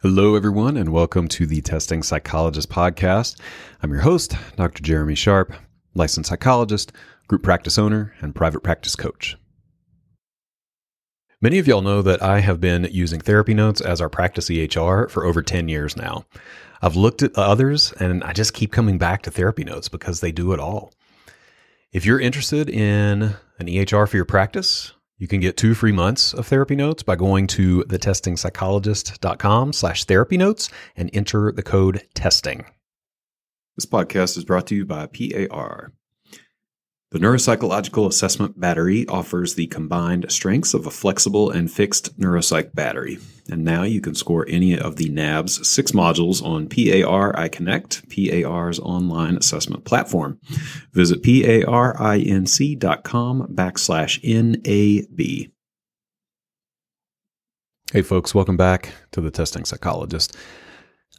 Hello, everyone, and welcome to the Testing Psychologist podcast. I'm your host, Dr. Jeremy Sharp, licensed psychologist, group practice owner, and private practice coach. Many of y'all know that I have been using therapy notes as our practice EHR for over 10 years now. I've looked at others, and I just keep coming back to therapy notes because they do it all. If you're interested in an EHR for your practice, you can get 2 free months of therapy notes by going to thetestingpsychologist.com/therapy notes and enter the code TESTING. This podcast is brought to you by PAR. The Neuropsychological Assessment Battery offers the combined strengths of a flexible and fixed neuropsych battery. And now you can score any of the NAB's 6 modules on PAR iConnect, PAR's online assessment platform. Visit parinc.com/NAB. Hey folks, welcome back to the Testing Psychologist.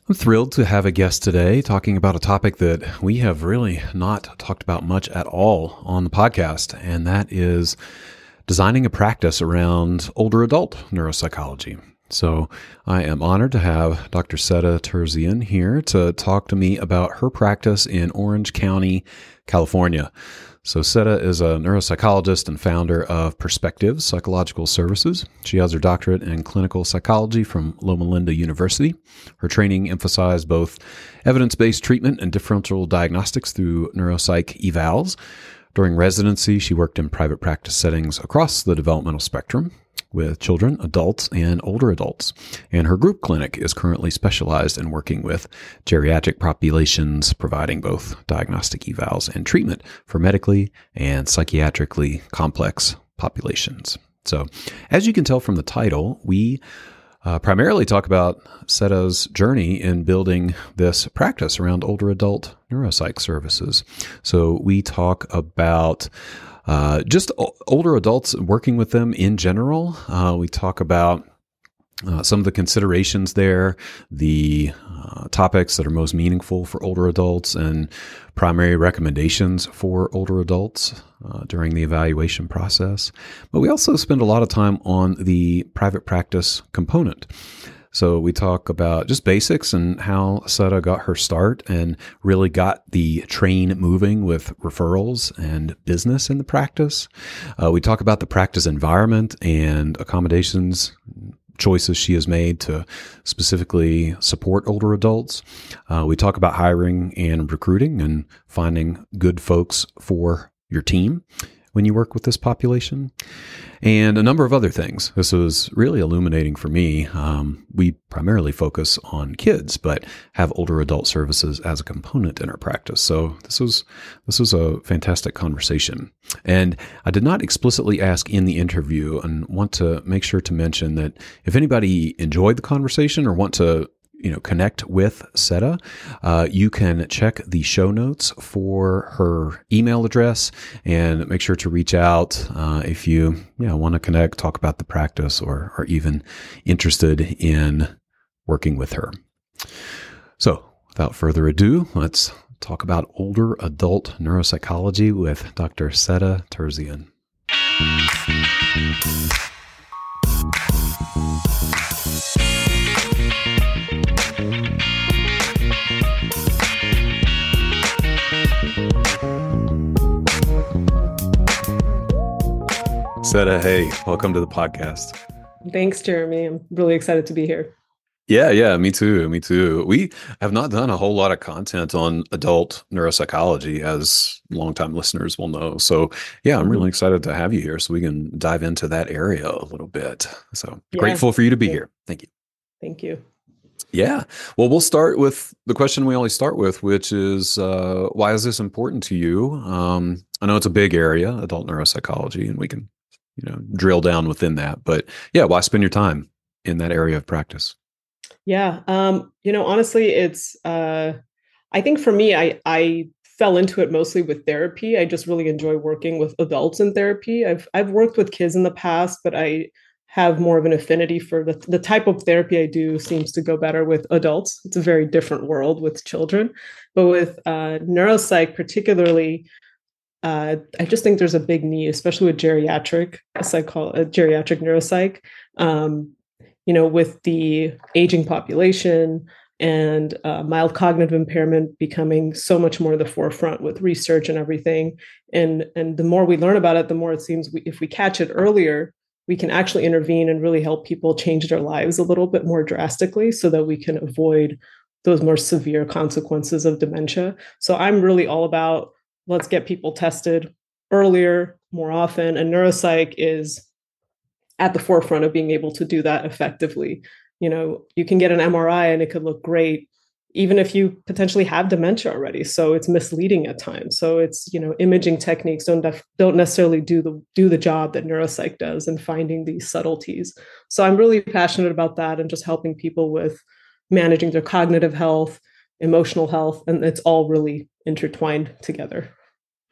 I'm thrilled to have a guest today talking about a topic that we have really not talked about much at all on the podcast, and that is designing a practice around older adult neuropsychology. So I am honored to have Dr. Seda Terzyan here to talk to me about her practice in Orange County, California. So Seda is a neuropsychologist and founder of Perspectives Psychological Services. She has her doctorate in clinical psychology from Loma Linda University. Her training emphasized both evidence-based treatment and differential diagnostics through neuropsych evals. During residency, she worked in private practice settings across the developmental spectrum with children, adults, and older adults. And her group clinic is currently specialized in working with geriatric populations, providing both diagnostic evals and treatment for medically and psychiatrically complex populations. So, as you can tell from the title, we primarily talk about Seda's journey in building this practice around older adult neuropsych services. So we talk about just older adults, working with them in general. We talk about some of the considerations there, the topics that are most meaningful for older adults, and primary recommendations for older adults during the evaluation process. But we also spend a lot of time on the private practice component. So we talk about just basics and how Seda got her start and really got the train moving with referrals and business in the practice. We talk about the practice environment and accommodations, choices she has made to specifically support older adults. We talk about hiring and recruiting and finding good folks for your team when you work with this population, and a number of other things. This was really illuminating for me. We primarily focus on kids, but have older adult services as a component in our practice. So this was a fantastic conversation. And I did not explicitly ask in the interview, and want to make sure to mention that if anybody enjoyed the conversation or want to connect with Seda, you can check the show notes for her email address and make sure to reach out if you want to connect, talk about the practice, or are even interested in working with her. So without further ado, let's talk about older adult neuropsychology with Dr. Seda Terzyan. Seda, hey, welcome to the podcast. Thanks, Jeremy. I'm really excited to be here. Yeah, me too. We have not done a whole lot of content on adult neuropsychology, as longtime listeners will know. So yeah, I'm really excited to have you here so we can dive into that area a little bit. So grateful for you to be here. Thank you. Thank you. Yeah. Well, we'll start with the question we always start with, which is, why is this important to you? I know it's a big area, adult neuropsychology, and we can drill down within that. But yeah, why spend your time in that area of practice? Yeah. Honestly, it's, I think for me, I fell into it mostly with therapy. I just really enjoy working with adults in therapy. I've worked with kids in the past, but I have more of an affinity for the type of therapy I do seems to go better with adults. It's a very different world with children, but with neuropsych particularly, I just think there's a big need, especially with geriatric neuropsych. with the aging population and mild cognitive impairment becoming so much more the forefront with research and everything. And the more we learn about it, the more it seems if we catch it earlier, we can actually intervene and really help people change their lives a little bit more drastically so that we can avoid those more severe consequences of dementia. So I'm really all about, let's get people tested earlier, more often, and neuropsych is at the forefront of being able to do that effectively. You can get an MRI and it could look great, even if you potentially have dementia already. So it's misleading at times. So it's, imaging techniques don't necessarily do the job that neuropsych does in finding these subtleties. So I'm really passionate about that and just helping people with managing their cognitive health, emotional health, and it's all really intertwined together.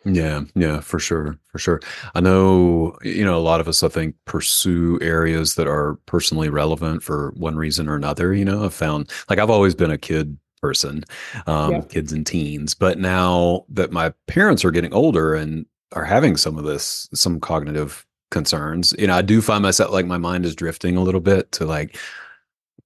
Yeah, for sure, for sure. I know, a lot of us, I think, pursue areas that are personally relevant for one reason or another. I've found, like, I've always been a kid person, Yeah. kids and teens, but now that my parents are getting older and are having some cognitive concerns, I do find myself, like, my mind is drifting a little bit to, like,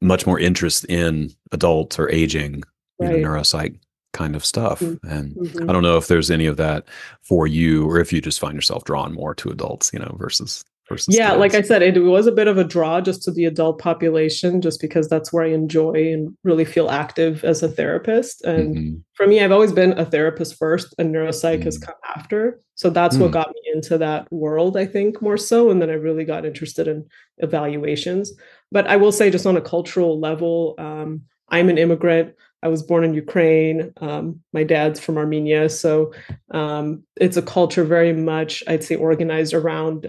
much more interest in adults or aging, Right. neuropsych kind of stuff. And I Mm-hmm. don't know if there's any of that for you, or if you just find yourself drawn more to adults, versus Yeah, like I kids. said, it was a bit of a draw just to the adult population, just because that's where I enjoy and really feel active as a therapist. And Hmm. for me, I've always been a therapist first, and neuropsych has Mm. come after. So that's what Mm. got me into that world, I think, more so. And then I really got interested in evaluations. But I will say, just on a cultural level, I'm an immigrant. I was born in Ukraine. My dad's from Armenia. So it's a culture very much, I'd say, organized around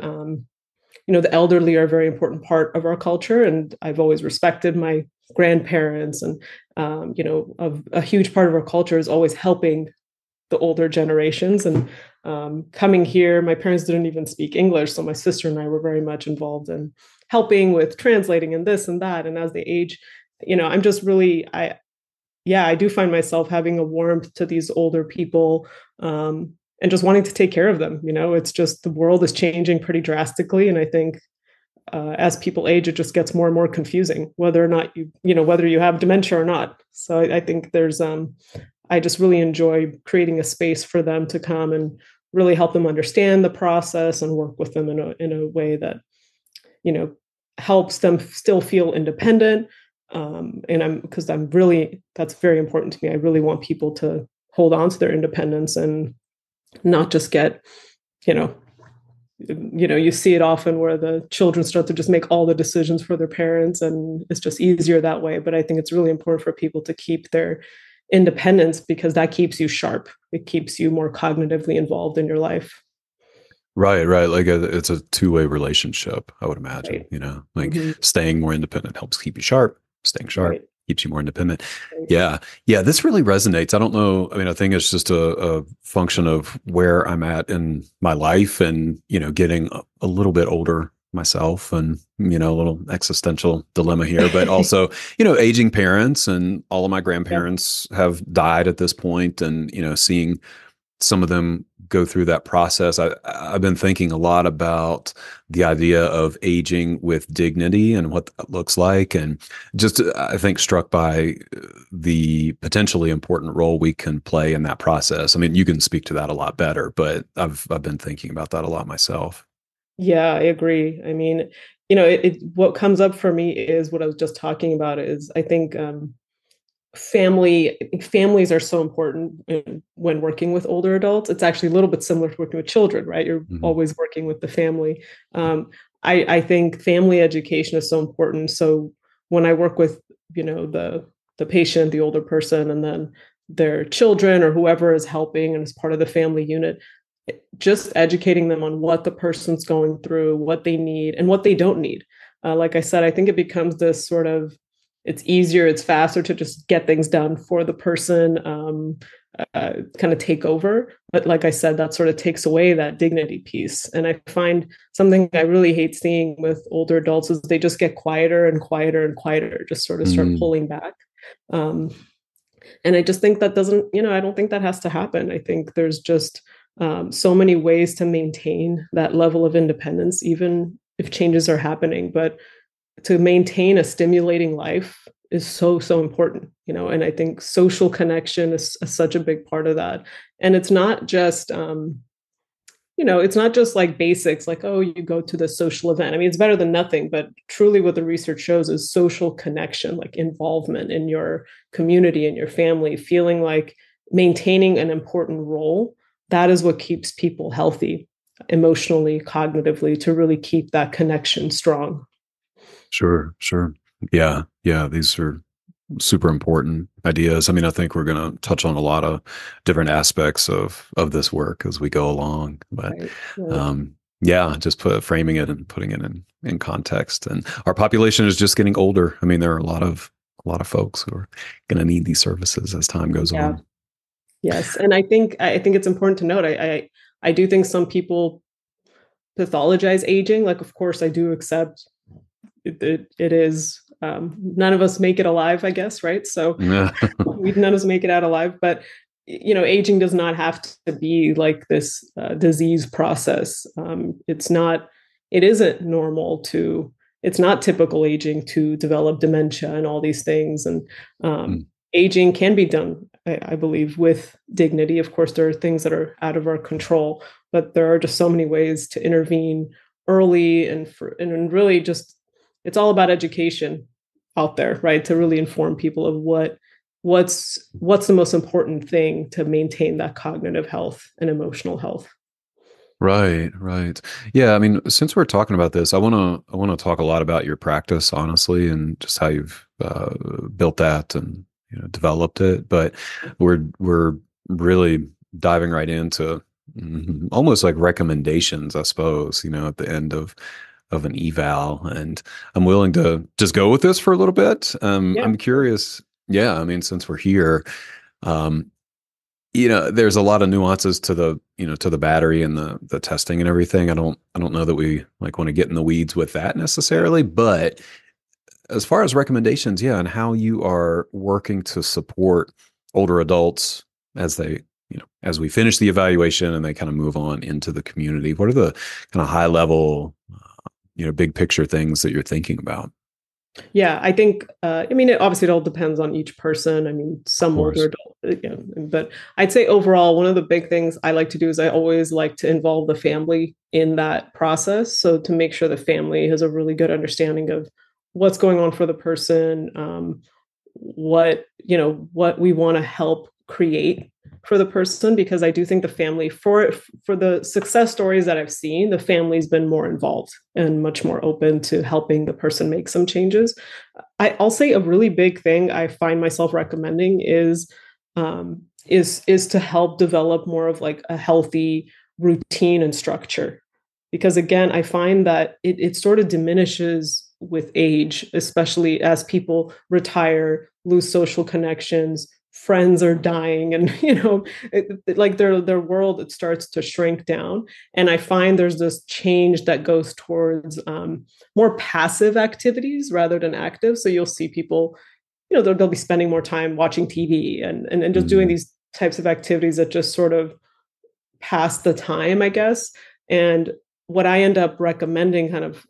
the elderly are a very important part of our culture, and I've always respected my grandparents. And a huge part of our culture is always helping the older generations. And coming here, my parents didn't even speak English, so my sister and I were very much involved in helping with translating and this and that. And as they age, I'm just really, I do find myself having a warmth to these older people, and just wanting to take care of them. It's just the world is changing pretty drastically, and I think as people age, it just gets more and more confusing whether or not whether you have dementia or not. So I think I just really enjoy creating a space for them to come and really help them understand the process and work with them in a way that you know helps them still feel independent. And I'm really, that's very important to me. I really want people to hold on to their independence and not just get, you know, you see it often where the children start to just make all the decisions for their parents, and it's just easier that way. But I think it's really important for people to keep their independence, because that keeps you sharp. It keeps you more cognitively involved in your life. Right. Like it's a two-way relationship, I would imagine, Right. like Mm-hmm. staying more independent helps keep you sharp, staying sharp Right. keeps you more independent. Right. Yeah. Yeah. This really resonates. I don't know. I mean, I think it's just a function of where I'm at in my life and, getting a little bit older myself and, a little existential dilemma here, but also, aging parents, and all of my Yep. grandparents have died at this point, and, seeing some of them go through that process. I've been thinking a lot about the idea of aging with dignity and what that looks like. And just, I think, struck by the potentially important role we can play in that process. I mean, you can speak to that a lot better, but I've been thinking about that a lot myself. Yeah, I agree. I mean, what comes up for me is what I was just talking about. Is I think families are so important when working with older adults. It's actually a little bit similar to working with children, right? You're Hmm. always working with the family. I think family education is so important. So when I work with the patient, the older person, and then their children or whoever is helping and is part of the family unit, just educating them on what the person's going through, what they need, and what they don't need. Like I said, I think it becomes this sort of, it's easier, it's faster to just get things done for the person, kind of take over. But like I said, that sort of takes away that dignity piece. And I find something I really hate seeing with older adults is they just get quieter and quieter and quieter, just sort of start Mm. pulling back. Um, and I just think that doesn't, I don't think that has to happen. I think there's just so many ways to maintain that level of independence, even if changes are happening. But to maintain a stimulating life is so important, and I think social connection is such a big part of that. And it's not just it's not just like basics, like, oh, you go to the social event. I mean, it's better than nothing, but truly what the research shows is social connection, like involvement in your community and your family, feeling like maintaining an important role. That is what keeps people healthy emotionally, cognitively, to really keep that connection strong. Sure, sure. Yeah, yeah. These are super important ideas. I mean, I think we're going to touch on a lot of different aspects of this work as we go along. But Right. Right. um, yeah, just framing it and putting it in context. And our population is just getting older. I mean, there are a lot of folks who are going to need these services as time goes Yeah. on. Yes. And I think it's important to note. I do think some people pathologize aging. Like, of course, I do accept it is none of us make it alive, I guess, right? So Yeah. we none of us make it out alive, but aging does not have to be like this disease process. It isn't normal to, it's not typical aging to develop dementia and all these things. And Mm. aging can be done, I believe, with dignity. Of course, there are things that are out of our control, but there are just so many ways to intervene early and really just, it's all about education out there, right? To really inform people of what's the most important thing to maintain that cognitive health and emotional health. Right, right. Yeah, I mean, since we're talking about this, I want to talk a lot about your practice, honestly, and just how you've built that and developed it. But we're really diving right into almost like recommendations, I suppose. At the end of an eval, and I'm willing to just go with this for a little bit. Yeah. I'm curious. Yeah, I mean, since we're here. Um, there's a lot of nuances to the battery and the testing and everything. I don't know that we like want to get in the weeds with that necessarily, but as far as recommendations, yeah, and how you are working to support older adults as they, as we finish the evaluation and they kind of move on into the community. What are the kind of high level, big picture things that you're thinking about? Yeah, I think, I mean, obviously it all depends on each person. I mean, Of some older course. adult, but I'd say overall, one of the big things I like to do is I always like to involve the family in that process. So to make sure the family has a really good understanding of what's going on for the person, what we want to help create for the person, because I do think the family, for the success stories that I've seen, the family's been more involved and much more open to helping the person make some changes. I'll say a really big thing I find myself recommending is to help develop more of like a healthy routine and structure, because again, I find that it sort of diminishes with age, especially as people retire, lose social connections, friends are dying, and like their world, it starts to shrink down. And I find there's this change that goes towards more passive activities rather than active. So you'll see people, they'll be spending more time watching TV and just doing Mm, these types of activities that just sort of pass the time, I guess. And what I end up recommending, kind of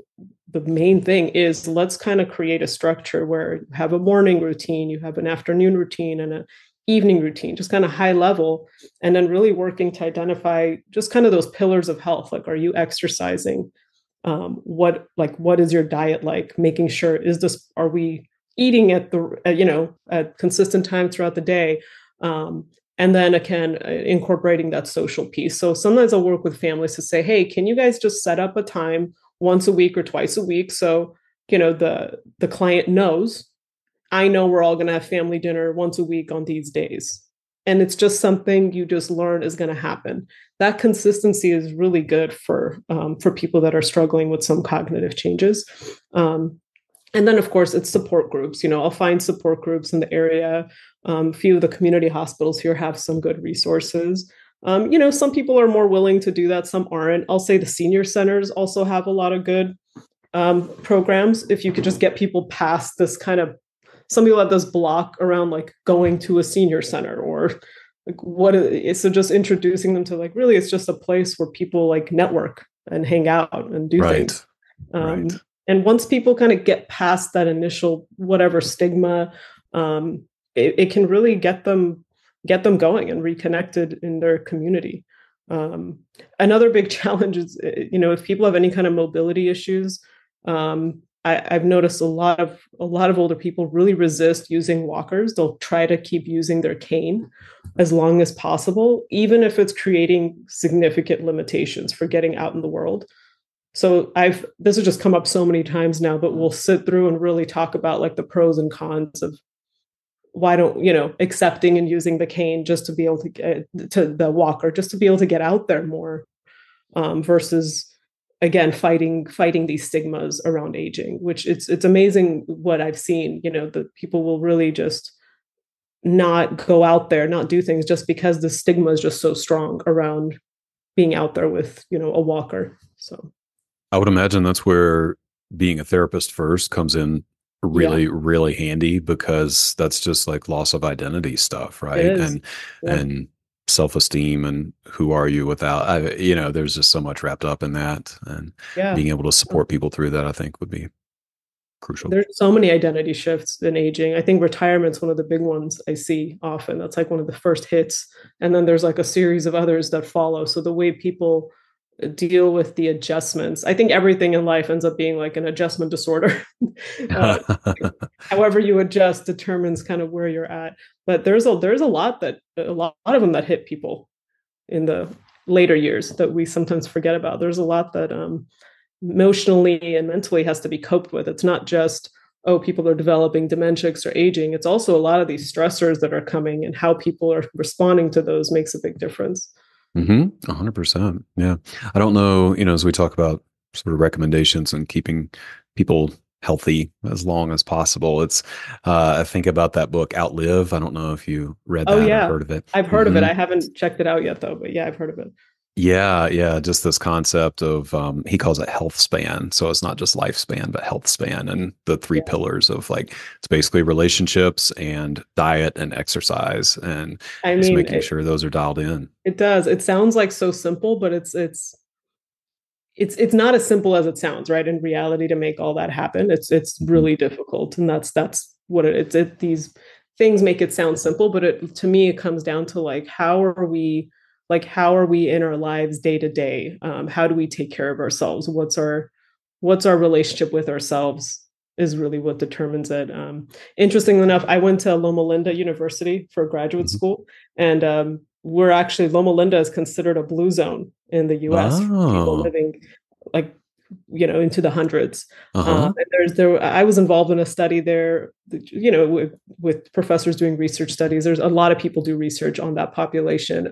the main thing, is let's kind of create a structure where you have a morning routine, you have an afternoon routine, and an evening routine, just kind of high level, and then really working to identify just kind of those pillars of health. Like, are you exercising? What is your diet like? Making sure, are we eating at at consistent times throughout the day? And then again, incorporating that social piece. So sometimes I'll work with families to say, hey, can you guys just set up a time once a week or twice a week, so the client knows, I know we're all going to have family dinner once a week on these days, and it's just something you just learn is going to happen. That consistency is really good for people that are struggling with some cognitive changes. And then, of course, it's support groups. I'll find support groups in the area. A few of the community hospitals here have some good resources. Some people are more willing to do that, some aren't. I'll say the senior centers also have a lot of good programs. If you could just get people past this kind of, some people have this block around like going to a senior center, or like what is, so just introducing them to, like, really, it's just a place where people like network and hang out and do right, things. right. And once people kind of get past that initial whatever stigma, it can really get them going and reconnected in their community. Another big challenge is, if people have any kind of mobility issues, I've noticed a lot of older people really resist using walkers. They'll try to keep using their cane as long as possible, even if it's creating significant limitations for getting out in the world. So this has just come up so many times now, but we'll sit through and really talk about like the pros and cons of why don't, accepting and using the cane just to be able to get to the walker, just to be able to get out there more, versus again, fighting these stigmas around aging, which it's amazing what I've seen, that people will really just not go out there, not do things just because the stigma is just so strong around being out there with, a walker. So I would imagine that's where being a therapist first comes in really, really handy, because that's just like loss of identity stuff, right? And self-esteem, and who are you without, there's just so much wrapped up in that, and being able to support people through that, I think, would be crucial. There's so many identity shifts in aging. I think retirement's one of the big ones I see often. That's like one of the first hits. And then there's like a series of others that follow. So the way people deal with the adjustments, I think everything in life ends up being like an adjustment disorder. However you adjust determines kind of where you're at. But there's a lot of them that hit people in the later years that we sometimes forget about. There's a lot that emotionally and mentally has to be coped with. It's not just, people are developing dementia or aging. It's also a lot of these stressors that are coming, and how people are responding to those makes a big difference. 100%. Yeah. I don't know, as we talk about sort of recommendations and keeping people healthy as long as possible, it's, I think about that book, Outlive. I don't know if you read that or heard of it. I've heard of it. I haven't checked it out yet though, but yeah, I've heard of it. Yeah. Just this concept of, he calls it health span. So it's not just lifespan, but health span, and the three pillars of like, it's basically relationships and diet and exercise, and just making sure those are dialed in. It does. It sounds like so simple, but it's not as simple as it sounds, right? In reality, to make all that happen, it's really difficult. And that's what these things make it sound simple, but to me, it comes down to like, how are we in our lives day to day? How do we take care of ourselves? What's our relationship with ourselves is really what determines it. Interestingly enough, I went to Loma Linda University for graduate school, and Loma Linda is considered a blue zone in the U.S. for people living like, into the hundreds. And I was involved in a study there, with professors doing research studies. There's a lot of people do research on that population.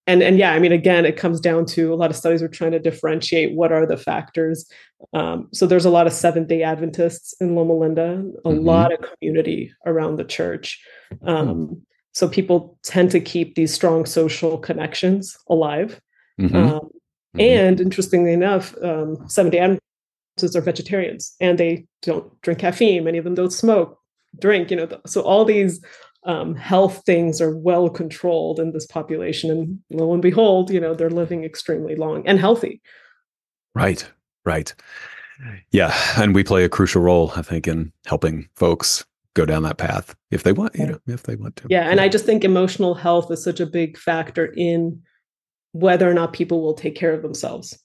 And yeah, I mean, again, it comes down to a lot of studies are trying to differentiate what are the factors. So there's a lot of Seventh-day Adventists in Loma Linda, a lot of community around the church. So people tend to keep these strong social connections alive. And interestingly enough, Seventh-day Adventists are vegetarians, and they don't drink caffeine. Many of them don't smoke, drink, so all these health things are well controlled in this population, and lo and behold, they're living extremely long and healthy. Right. Yeah. And we play a crucial role, I think, in helping folks go down that path if they want, if they want to. Yeah. And I just think emotional health is such a big factor in whether or not people will take care of themselves.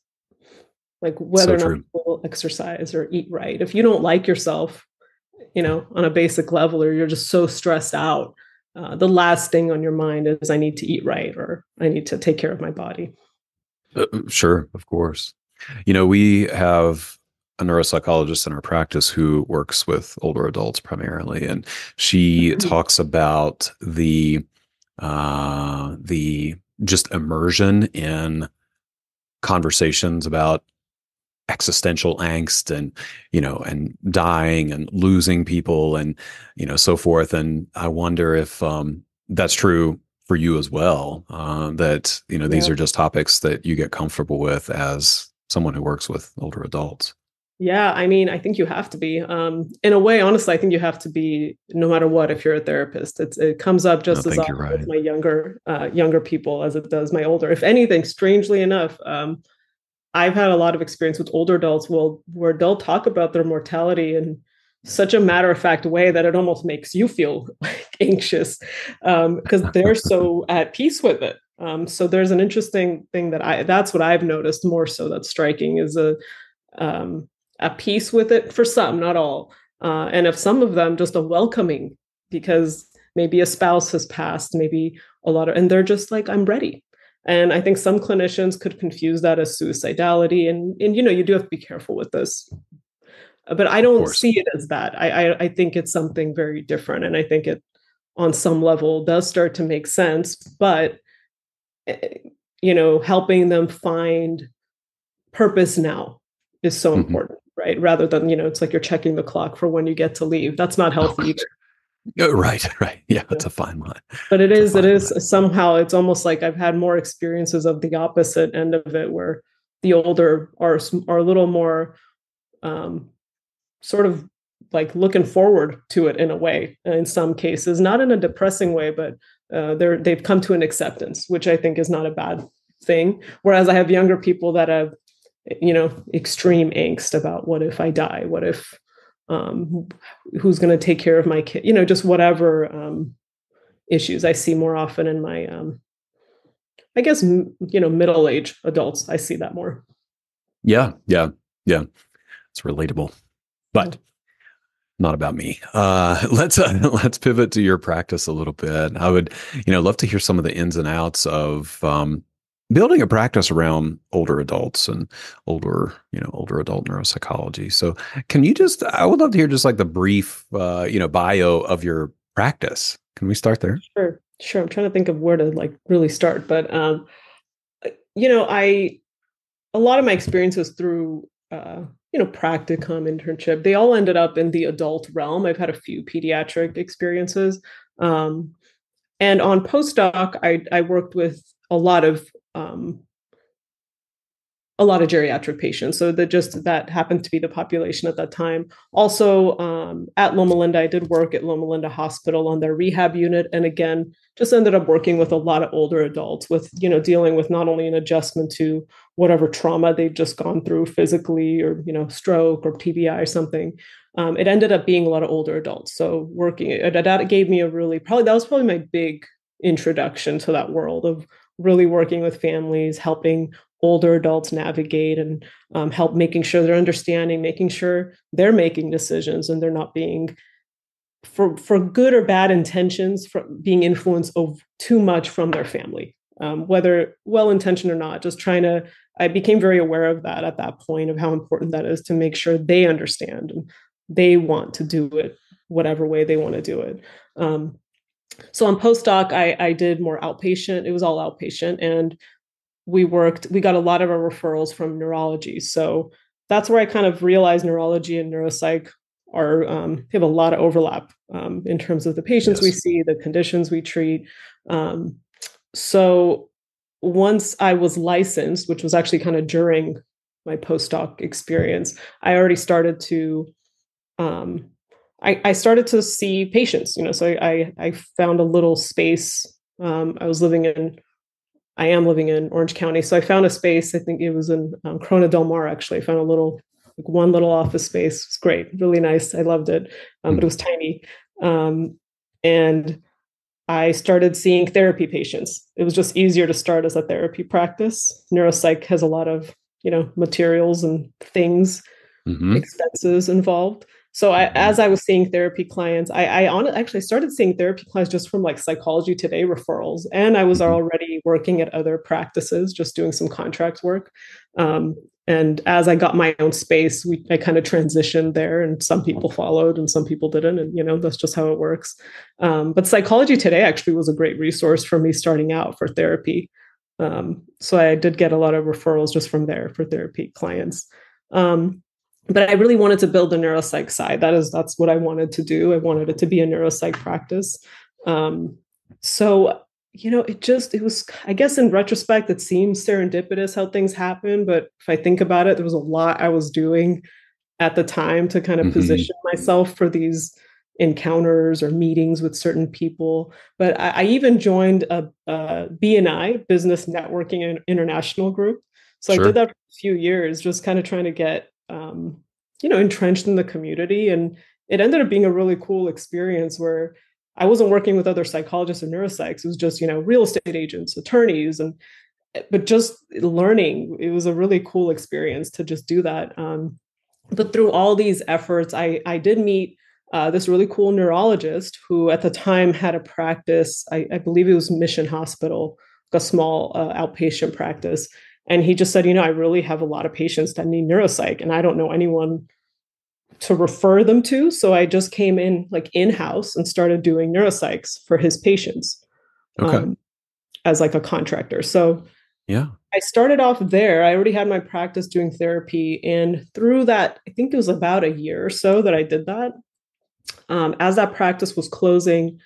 Like whether or not people will exercise or eat right. If you don't like yourself, on a basic level, or you're just so stressed out, the last thing on your mind is, I need to eat right, or I need to take care of my body. Sure, of course. We have a neuropsychologist in our practice who works with older adults primarily, and she talks about the just immersion in conversations about existential angst and and dying and losing people and so forth. And I wonder if that's true for you as well, that these are just topics that you get comfortable with as someone who works with older adults. Yeah, I mean, I think you have to be, in a way, honestly, I think you have to be no matter what. If you're a therapist, it comes up just as often with my younger people as it does my older. If anything, strangely enough, I've had a lot of experience with older adults, where they'll talk about their mortality in such a matter-of-fact way that it almost makes you feel like anxious, because they're so at peace with it. So there's an interesting thing that's what I've noticed more so that's striking, is a peace with it for some, not all. And if some of them, just a welcoming, because maybe a spouse has passed, maybe and they're just like, I'm ready. And I think some clinicians could confuse that as suicidality. And you do have to be careful with this. But I Of don't course. see it as that. I think it's something very different. And I think it, on some level, does start to make sense. But, helping them find purpose now is so Hmm. important, right? Rather than, it's like you're checking the clock for when you get to leave. That's not Oh, healthy either. right, right. Yeah, Yeah. it's a fine line. But It's a it fine is line. somehow, it's almost like I've had more experiences of the opposite end of it, where the older are a little more, um, sort of looking forward to it in a way, in some cases, not in a depressing way, but they've come to an acceptance, which I think is not a bad thing. Whereas I have younger people that have, extreme angst about, what if I die? What if, um, who's going to take care of my kid? Just whatever issues I see more often in my, I guess, middle-aged adults. I see that more. Yeah, yeah, yeah. It's relatable, Yeah. but not about me. Let's pivot to your practice a little bit. I would, love to hear some of the ins and outs of building a practice around older adults and older adult neuropsychology. So, can you just? I would love to hear just like the brief, bio of your practice. Can we start there? Sure, sure. I'm trying to think of where to really start, but I a lot of my experiences through practicum, internship, they all ended up in the adult realm. I've had a few pediatric experiences, um, and on postdoc, I worked with a lot of um, geriatric patients. So that happened to be the population at that time. Also, at Loma Linda, I did work at Loma Linda Hospital on their rehab unit, and again, just ended up working with a lot of older adults with, dealing with not only an adjustment to whatever trauma they've just gone through physically, or stroke or TBI or something. It ended up being a lot of older adults. So that gave me that was probably my big introduction to that world of really working with families, helping older adults navigate, and help making sure they're understanding, making sure they're making decisions and they're not being, for good or bad intentions, from being influenced too much from their family, whether well intentioned or not. Just trying to, I became very aware of that at that point, of how important that is, to make sure they understand and they want to do it whatever way they want to do it. So on postdoc, I did more outpatient. It was all outpatient, and we got a lot of our referrals from neurology. So that's where I kind of realized neurology and neuropsych have a lot of overlap, in terms of the patients we Yes. see, the conditions we treat. Um, so once I was licensed, which was actually kind of during my postdoc experience, I already started to, um, I started to see patients, so I found a little space. I am living in Orange County. So I found a space, I think it was in Corona Del Mar, actually. I found one little office space. It's great, really nice. I loved it, but it was tiny. And I started seeing therapy patients. It was just easier to start as a therapy practice. Neuropsych has a lot of, materials and things, Mm-hmm. expenses involved. So Hmm. as I was seeing therapy clients, actually started seeing therapy clients just from Psychology Today referrals, and I was Hmm. already working at other practices, just doing some contract work. Um, and as I got my own space, I kind of transitioned there, and some people followed, and some people didn't, and that's just how it works. But Psychology Today actually was a great resource for me starting out for therapy. So I did get a lot of referrals just from there for therapy clients. Um, but I really wanted to build the neuropsych side. That's what I wanted to do. I wanted it to be a neuropsych practice. Um, so it was, I guess in retrospect, it seems serendipitous how things happen. But if I think about it, there was a lot I was doing at the time to kind of Hmm. position myself for these encounters or meetings with certain people. But I even joined a BNI, Business Networking and International group. So I did Sure. that for a few years, just kind of trying to get, entrenched in the community. And it ended up being a really cool experience where I wasn't working with other psychologists or neuropsychs. It was just, real estate agents, attorneys, but just learning. It was a really cool experience to just do that. But through all these efforts, I did meet this really cool neurologist who at the time had a practice. I believe it was Mission Hospital, a small outpatient practice. And he just said, I really have a lot of patients that need neuropsych, and I don't know anyone to refer them to. So I just came in like in-house and started doing neuropsychs for his patients Okay. as like a contractor. So Yeah. I started off there. I already had my practice doing therapy. And through that, I think it was about a year or so that I did that. As that practice was closing,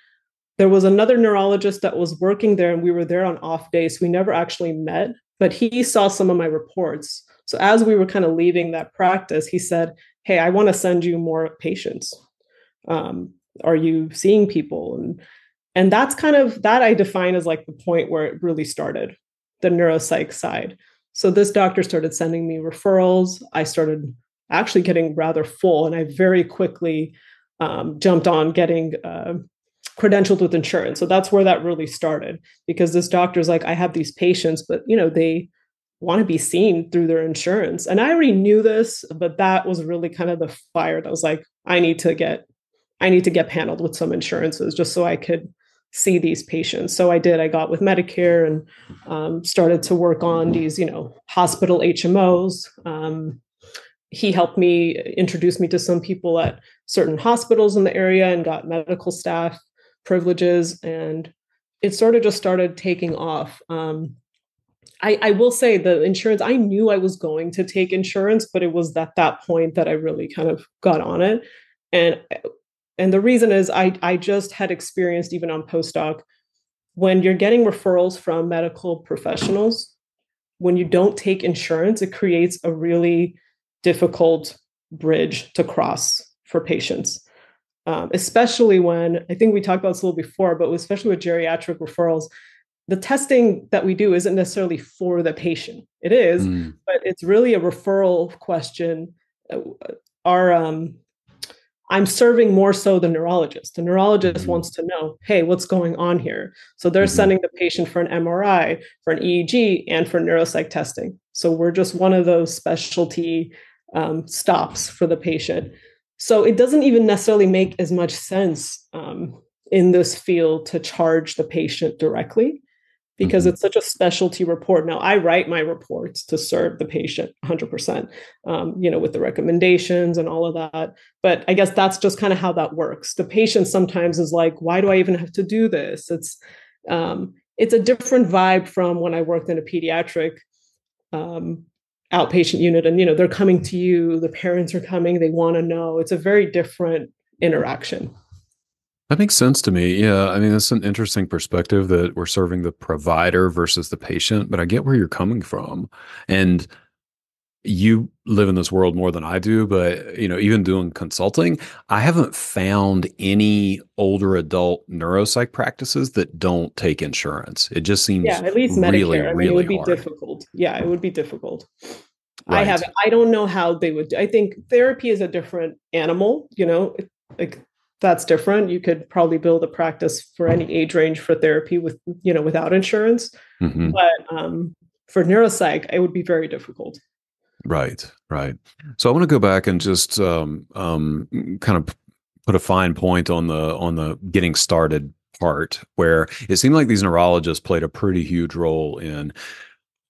there was another neurologist that was working there, and we were there on off days. We never actually met, but he saw some of my reports. So as we were kind of leaving that practice, he said, "Hey, I want to send you more patients. Are you seeing people?" And that's kind of that I define as like the point where it really started, the neuropsych side. So this doctor started sending me referrals. I started actually getting rather full, and I very quickly jumped on getting credentialed with insurance. So that's where that really started, because this doctor's like, I have these patients, but they want to be seen through their insurance. And I already knew this, but that was really kind of the fire that was like, I need to get paneled with some insurances just so I could see these patients. So I did. I got with Medicare and started to work on these, hospital HMOs. He helped me introduce me to some people at certain hospitals in the area and got medical staff privileges, and it sort of just started taking off. I will say the insurance, I knew I was going to take insurance, but it was at that point that I really kind of got on it. And and the reason is I just had experienced, even on postdoc, when you're getting referrals from medical professionals, when you don't take insurance, it creates a really difficult bridge to cross for patients. Especially when, I think we talked about this a little before, but especially with geriatric referrals, the testing that we do isn't necessarily for the patient. It is, Mm. but it's really a referral question. Our I'm serving more so the neurologist. The neurologist Hmm. wants to know, hey, what's going on here? So they're Hmm. sending the patient for an MRI, for an EEG, and for neuropsych testing. So we're just one of those specialty stops for the patient. So it doesn't even necessarily make as much sense in this field to charge the patient directly, because Hmm. it's such a specialty report. Now, I write my reports to serve the patient 100%, with the recommendations and all of that. But I guess that's just kind of how that works. The patient sometimes is like, why do I even have to do this? It's a different vibe from when I worked in a pediatric um, outpatient unit, and they're coming to you, the parents are coming, they want to know. It's a very different interaction. That makes sense to me. Yeah. I mean, it's an interesting perspective that we're serving the provider versus the patient, but I get where you're coming from. And you live in this world more than I do, but even doing consulting, I haven't found any older adult neuropsych practices that don't take insurance. It just Yeah, seems at least really, Medicare. I mean, it really would be hard. difficult. Yeah, it would be difficult. Right. I don't know how they would. I think therapy is a different animal, like that's different. You could probably build a practice for any age range for therapy without insurance. Hmm. But for neuropsych, it would be very difficult. Right. Right. So I want to go back and just kind of put a fine point on the getting started part, where it seemed like these neurologists played a pretty huge role in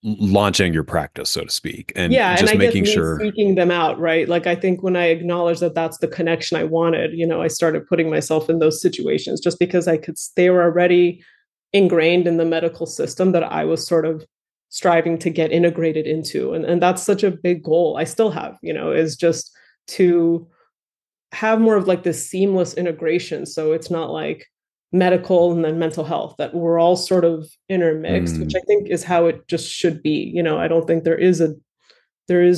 launching your practice, so to speak, and Yeah, and just I guess making me sure. seeking them out, right? Like I think when I acknowledged that that's the connection I wanted, I started putting myself in those situations just because they were already ingrained in the medical system that I was sort of striving to get integrated into. And that's such a big goal I still have, is just to have more of like this seamless integration. So it's not like medical and then mental health, that we're all sort of intermixed, which Mm, I think is how it just should be. I don't think there is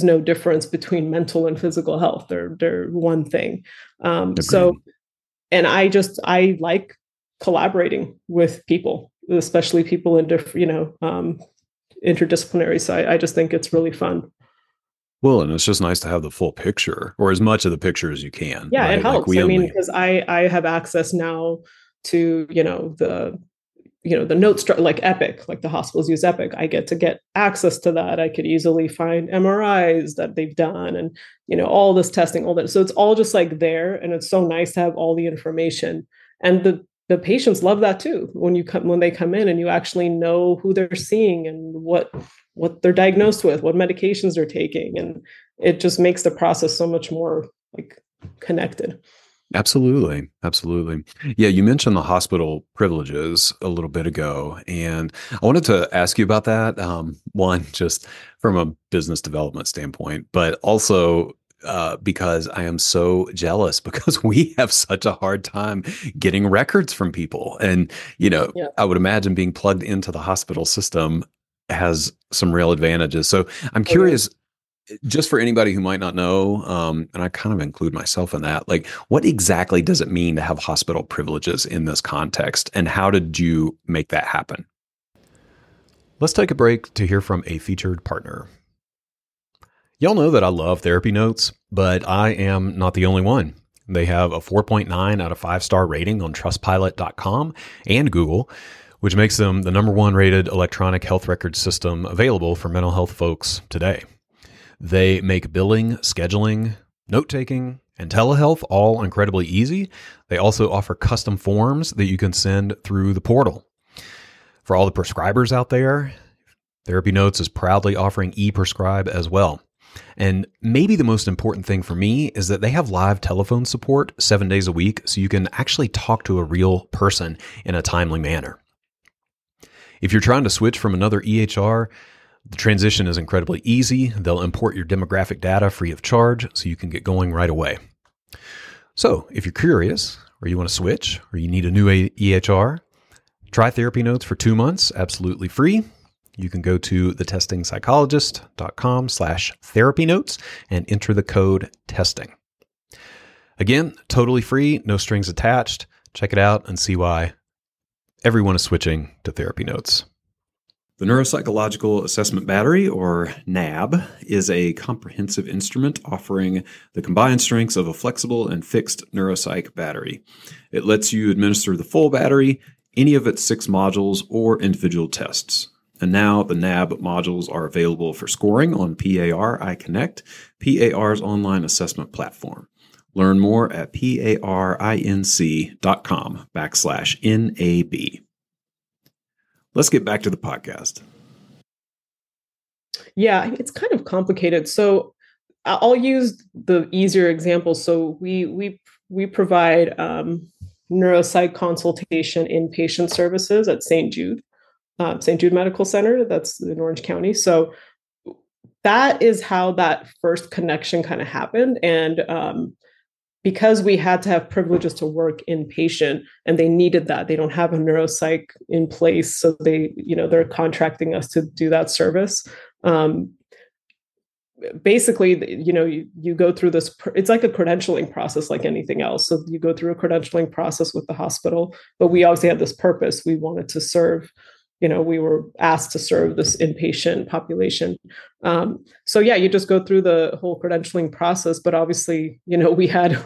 no difference between mental and physical health. They're one thing. So, agreed. and I like collaborating with people, especially people in different, interdisciplinary. So I just think it's really fun. Well, and it's just nice to have the full picture or as much of the picture as you can, Yeah, it right? Like helps. we I mean, only, because I have access now to, the note like Epic, like the hospitals use Epic. I get access to that. I could easily find MRIs that they've done, and all this testing, all that. So it's all just like there, and it's so nice to have all the information. And the patients love that too. When they come in and you actually know who they're seeing and what they're diagnosed with, what medications they're taking, and it just makes the process so much more like connected. absolutely, absolutely. Yeah, you mentioned the hospital privileges a little bit ago, and I wanted to ask you about that. One, just from a business development standpoint, but also because I am so jealous because we have such a hard time getting records from people. And, Yeah. I would imagine being plugged into the hospital system has some real advantages. So I'm Oh yeah. curious, just for anybody who might not know, and I kind of include myself in that, like what exactly does it mean to have hospital privileges in this context? And how did you make that happen? Let's take a break to hear from a featured partner. Y'all know that I love therapy notes, but I am not the only one. They have a 4.9 out of 5-star rating on trustpilot.com and Google, which makes them the #1 rated electronic health record system available for mental health folks today. They make billing, scheduling, note-taking, and telehealth all incredibly easy. They also offer custom forms that you can send through the portal. For all the prescribers out there, Therapy Notes is proudly offering e-prescribe as well. And maybe the most important thing for me is that they have live telephone support 7 days a week, so you can actually talk to a real person in a timely manner. If you're trying to switch from another EHR, the transition is incredibly easy. They'll import your demographic data free of charge, so you can get going right away. So if you're curious, or you want to switch, or you need a new EHR, try Therapy Notes for 2 months, absolutely free. You can go to thetestingpsychologist.com/therapy notes and enter the code TESTING. Again, totally free, no strings attached. Check it out and see why everyone is switching to Therapy Notes. The Neuropsychological Assessment Battery, or NAB, is a comprehensive instrument offering the combined strengths of a flexible and fixed neuropsych battery. It lets you administer the full battery, any of its 6 modules, or individual tests. And now the NAB modules are available for scoring on PAR iConnect, PAR's online assessment platform. Learn more at parinc.com/NAB. Let's get back to the podcast. Yeah, it's kind of complicated. So I'll use the easier example. So we provide neuropsych consultation inpatient services at St. Jude Medical Center. That's in Orange County. So that is how that first connection kind of happened. And because we had to have privileges to work inpatient, and they needed that, they don't have a neuropsych in place, so they're contracting us to do that service. Basically, you go through this. It's like a credentialing process, like anything else. So you go through a credentialing process with the hospital, but we obviously had this purpose. We wanted to serve. We were asked to serve this inpatient population. So yeah, you just go through the whole credentialing process, but obviously, we had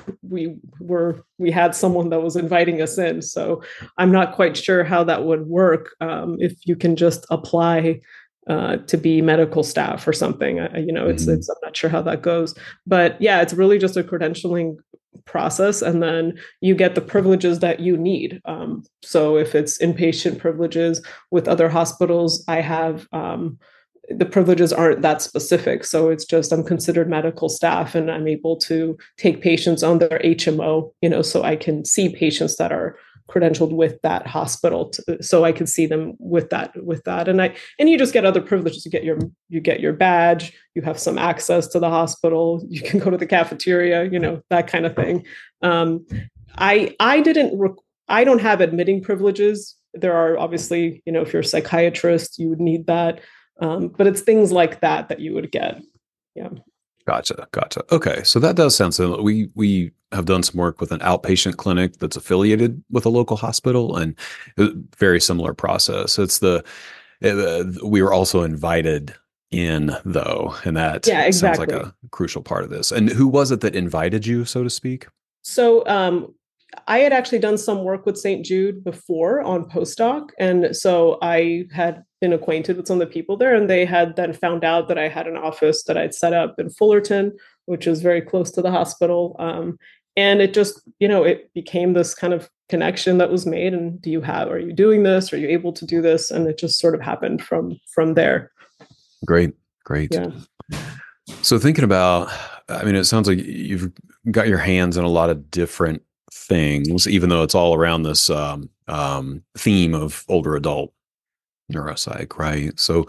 someone that was inviting us in. So I'm not quite sure how that would work if you can just apply to be medical staff or something. It's I'm not sure how that goes, but yeah, it's really just a credentialing process, and then you get the privileges that you need. So if it's inpatient privileges with other hospitals, I have the privileges aren't that specific. So it's just I'm considered medical staff, and I'm able to take patients on their HMO. So I can see patients that are credentialed with that hospital, so I can see them with that, and you just get other privileges. You get your badge, you have some access to the hospital, you can go to the cafeteria, that kind of thing. I don't have admitting privileges. There are obviously, if you're a psychiatrist, you would need that, but it's things like that you would get. Yeah. Gotcha. Okay, so that does sound similar. We have done some work with an outpatient clinic that's affiliated with a local hospital, and very similar process. It's We were also invited in, though, and that Yeah, sounds like exactly. a crucial part of this. And who was it that invited you, so to speak? So I had actually done some work with St. Jude before on postdoc. And so I had been acquainted with some of the people there, and they had then found out that I had an office that I'd set up in Fullerton, which is very close to the hospital. And it just, it became this kind of connection that was made. And are you doing this? Are you able to do this? And it just sort of happened from there. Great, great. Yeah. So thinking about, I mean, it sounds like you've got your hands in a lot of different things, even though it's all around this theme of older adult neuropsych, right? So,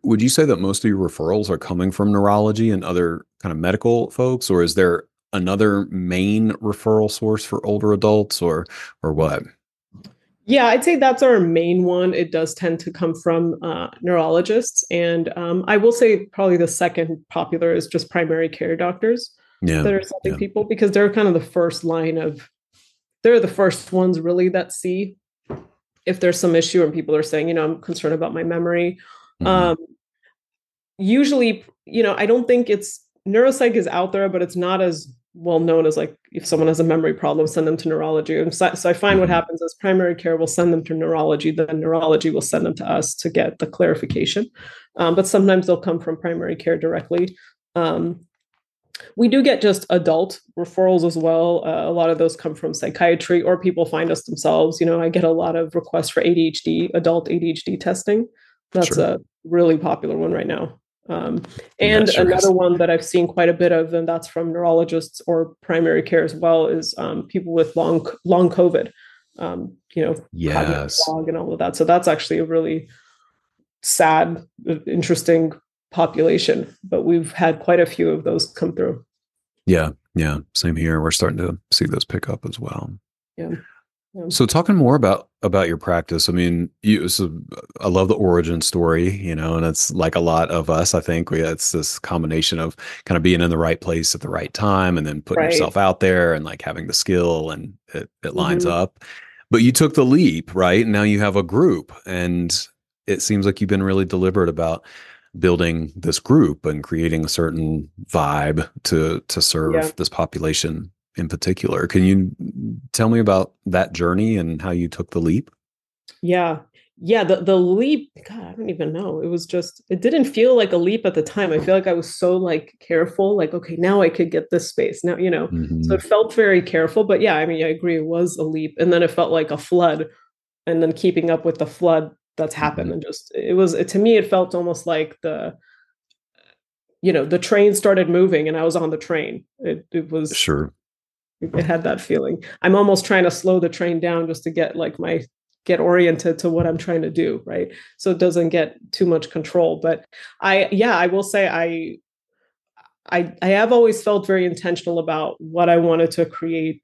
would you say that most of your referrals are coming from neurology and other kind of medical folks, or is there another main referral source for older adults, or what? Yeah, I'd say that's our main one. It does tend to come from neurologists. And I will say probably the second popular is just primary care doctors Yeah, that are sending yeah, people because they're kind of the first line of, they're the first ones really that see if there's some issue and people are saying, I'm concerned about my memory. hmm, Um, Usually, I don't think it's neuropsych is out there, but it's not as well known as like if someone has a memory problem, send them to neurology. And so I find what hmm, happens is primary care will send them to neurology, then neurology will send them to us to get the clarification. But sometimes they'll come from primary care directly. Um, we do get just adult referrals as well. A lot of those come from psychiatry or people find us themselves. I get a lot of requests for ADHD, adult ADHD testing. That's sure. a really popular one right now. Um, Yeah, and sure another is. one that I've seen quite a bit of, and that's from neurologists or primary care as well, is people with long COVID, cognitive Yes. fog and all of that. So that's actually a really sad, interesting population. But we've had quite a few of those come through. Yeah, yeah. Same here. We're starting to see those pick up as well. Yeah. Yeah. So talking more about your practice, I mean, I love the origin story, and it's like a lot of us, I think it's this combination of kind of being in the right place at the right time and then putting Right. yourself out there and like having the skill and it lines Hmm. up. But you took the leap, right? And now you have a group and it seems like you've been really deliberate about building this group and creating a certain vibe to Yeah. serve this population in particular. Can you tell me about that journey and how you took the leap? Yeah. Yeah. The leap, God, I don't even know. It didn't feel like a leap at the time. I feel like I was so like careful, like, okay, now I could get this space. Now, so Hmm. it felt very careful. But yeah, I mean, I agree, it was a leap. And then it felt like a flood. And then keeping up with the flood that's happened. Hmm. And to me, it felt almost like the train started moving and I was on the train. Sure. It had that feeling. I'm almost trying to slow the train down just to get oriented to what I'm trying to do, right? So it doesn't get too much control. But I will say I have always felt very intentional about what I wanted to create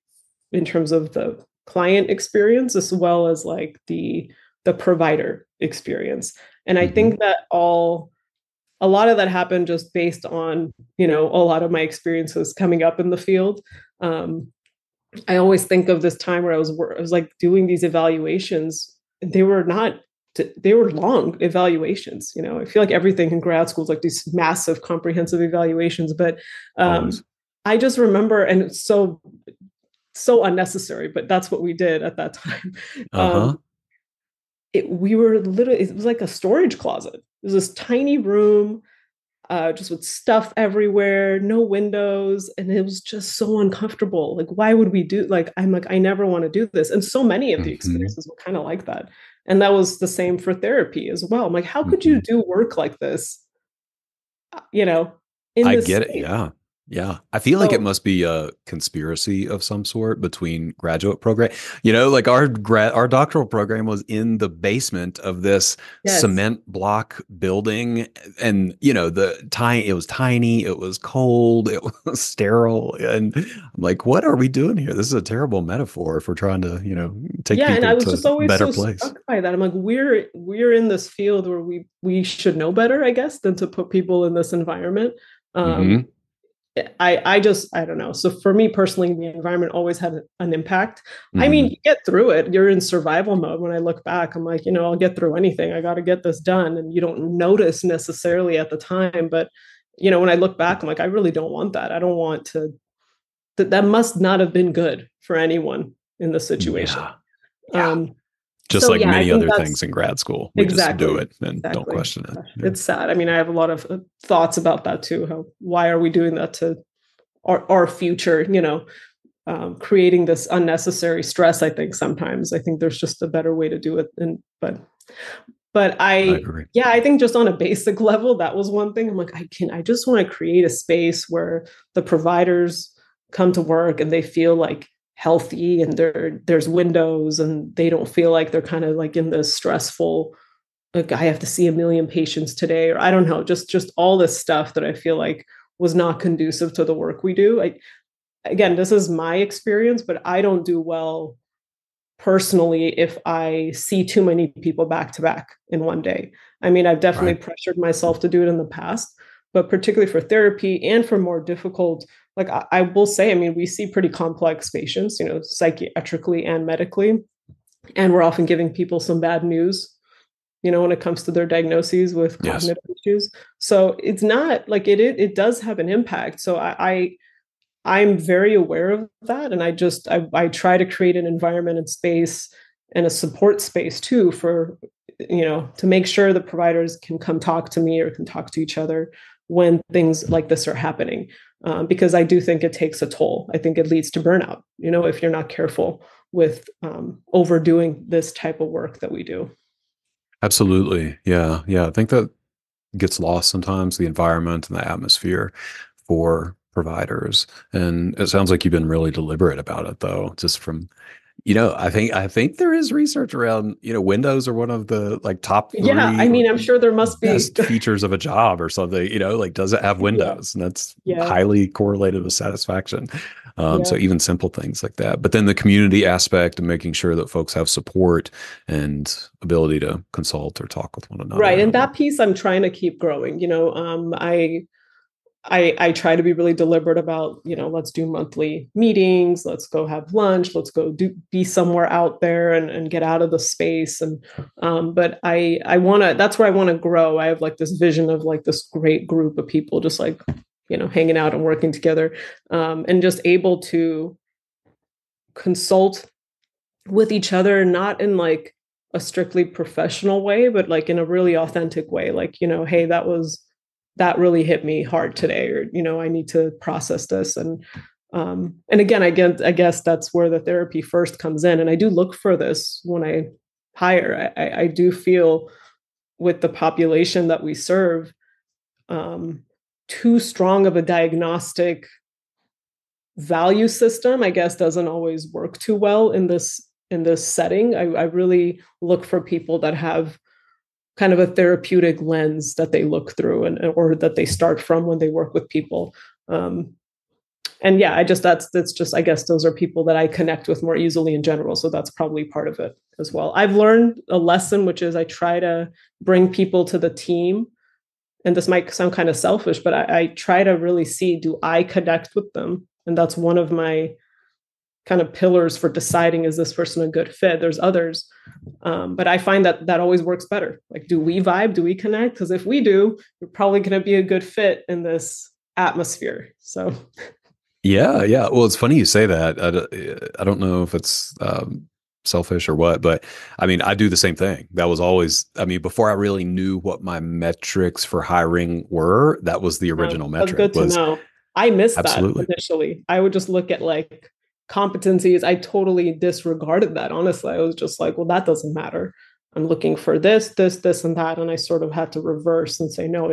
in terms of the client experience as well as like the provider experience. And I Hmm. think that a lot of that happened just based on, a lot of my experiences coming up in the field. Um, I always think of this time where I was like doing these evaluations. They were not, they were long evaluations. I feel like everything in grad school is like these massive comprehensive evaluations, but Always. I just remember, and it's so unnecessary, but that's what we did at that time. Um, Uh-huh. it was like a storage closet. It was this tiny room, just with stuff everywhere, no windows, and it was just so uncomfortable. Like, why would we do? Like, I'm like, I never want to do this. And so many of the Hmm. experiences were kind of like that, and that was the same for therapy as well. I'm like, how could you Hmm. do work like this? You know, in I this get it. space? Yeah. Yeah. I feel like it So must be a conspiracy of some sort between graduate program. Like our doctoral program was in the basement of this yes, cement block building and it was tiny, it was cold, it was sterile. And I'm like, what are we doing here? This is a terrible metaphor if we're trying to, take yeah, and I people was to just always better so place. struck by that. I'm like, we're in this field where we should know better, I guess, than to put people in this environment. Um, Hmm. I don't know. So for me personally, the environment always had an impact. I mean, Hmm. you get through it. You're in survival mode. When I look back, I'm like, I'll get through anything. I got to get this done. And you don't notice necessarily at the time. But, when I look back, I'm like, I really don't want that. I don't want to, that must not have been good for anyone in the situation. Yeah. Yeah. Um, Just so like yeah, I many think other that's things in grad school. We just do exactly, it and don't exactly. question it. Gosh, Yeah. it's sad. I mean, I have a lot of thoughts about that too. Why are we doing that to our future? Creating this unnecessary stress. I think there's just a better way to do it. But I I, agree. yeah, I think just on a basic level, that was one thing. I'm like, I just want to create a space where the providers come to work and they feel like healthy, and there's windows, and they don't feel like they're kind of like in this stressful, like I have to see a million patients today, or I don't know, just all this stuff that I feel like was not conducive to the work we do. Again, this is my experience, but I don't do well personally if I see too many people back to back in one day. I mean, I've definitely Right. pressured myself to do it in the past, but particularly for therapy and for more difficult, like I will say, I mean, we see pretty complex patients, psychiatrically and medically, and we're often giving people some bad news, when it comes to their diagnoses with Yes. cognitive issues. So it's not like it does have an impact. So I'm very aware of that, and I try to create an environment and space and a support space too for to make sure the providers can come talk to me or can talk to each other when things like this are happening, because I do think it takes a toll. I think it leads to burnout. If you're not careful with overdoing this type of work that we do. Absolutely. Yeah. Yeah. I think that gets lost sometimes, the environment and the atmosphere for providers. And it sounds like you've been really deliberate about it though, just from I think there is research around, windows are one of the like top Yeah, I three mean, I'm sure there must be. best features of a job or something, like does it have Yeah, windows? And that's yeah, highly correlated with satisfaction. So yeah. even simple things like that. But then the community aspect and making sure that folks have support and ability to consult or talk with one Right. another. And that piece I'm trying to keep growing. I try to be really deliberate about, let's do monthly meetings, let's go have lunch, let's go be somewhere out there and get out of the space. And but I wanna that's where I want to grow. I have like this vision of like this great group of people just like, hanging out and working together, and just able to consult with each other, not in like a strictly professional way, but like in a really authentic way. Like, hey, that really hit me hard today, or I need to process this. And again, I guess that's where the therapy first comes in. And I do look for this when I hire. I do feel with the population that we serve, too strong of a diagnostic value system, I guess, doesn't always work too well in this setting. I really look for people that have kind of a therapeutic lens that they look through, and or that they start from when they work with people. And yeah, that's just, I guess those are people that I connect with more easily in general. So that's probably part of it as well. I've learned a lesson, which is I try to bring people to the team. And this might sound kind of selfish, but I try to really see, do I connect with them? And that's one of my kind of pillars for deciding, is this person a good fit? There's others, but I find that always works better. Like, do we vibe? Do we connect? Because if we do, we're probably going to be a good fit in this atmosphere. So Yeah, yeah. Well, it's funny you say that. I don't know if it's selfish or what, but I mean, I do the same thing. That was always, I mean, before I really knew what my metrics for hiring were, that was the original that's metric good to was know. I missed that absolutely. initially. I would just look at like competencies. I totally disregarded that. Honestly, I was just like, well, that doesn't matter. I'm looking for this, and that. And I sort of had to reverse and say, no,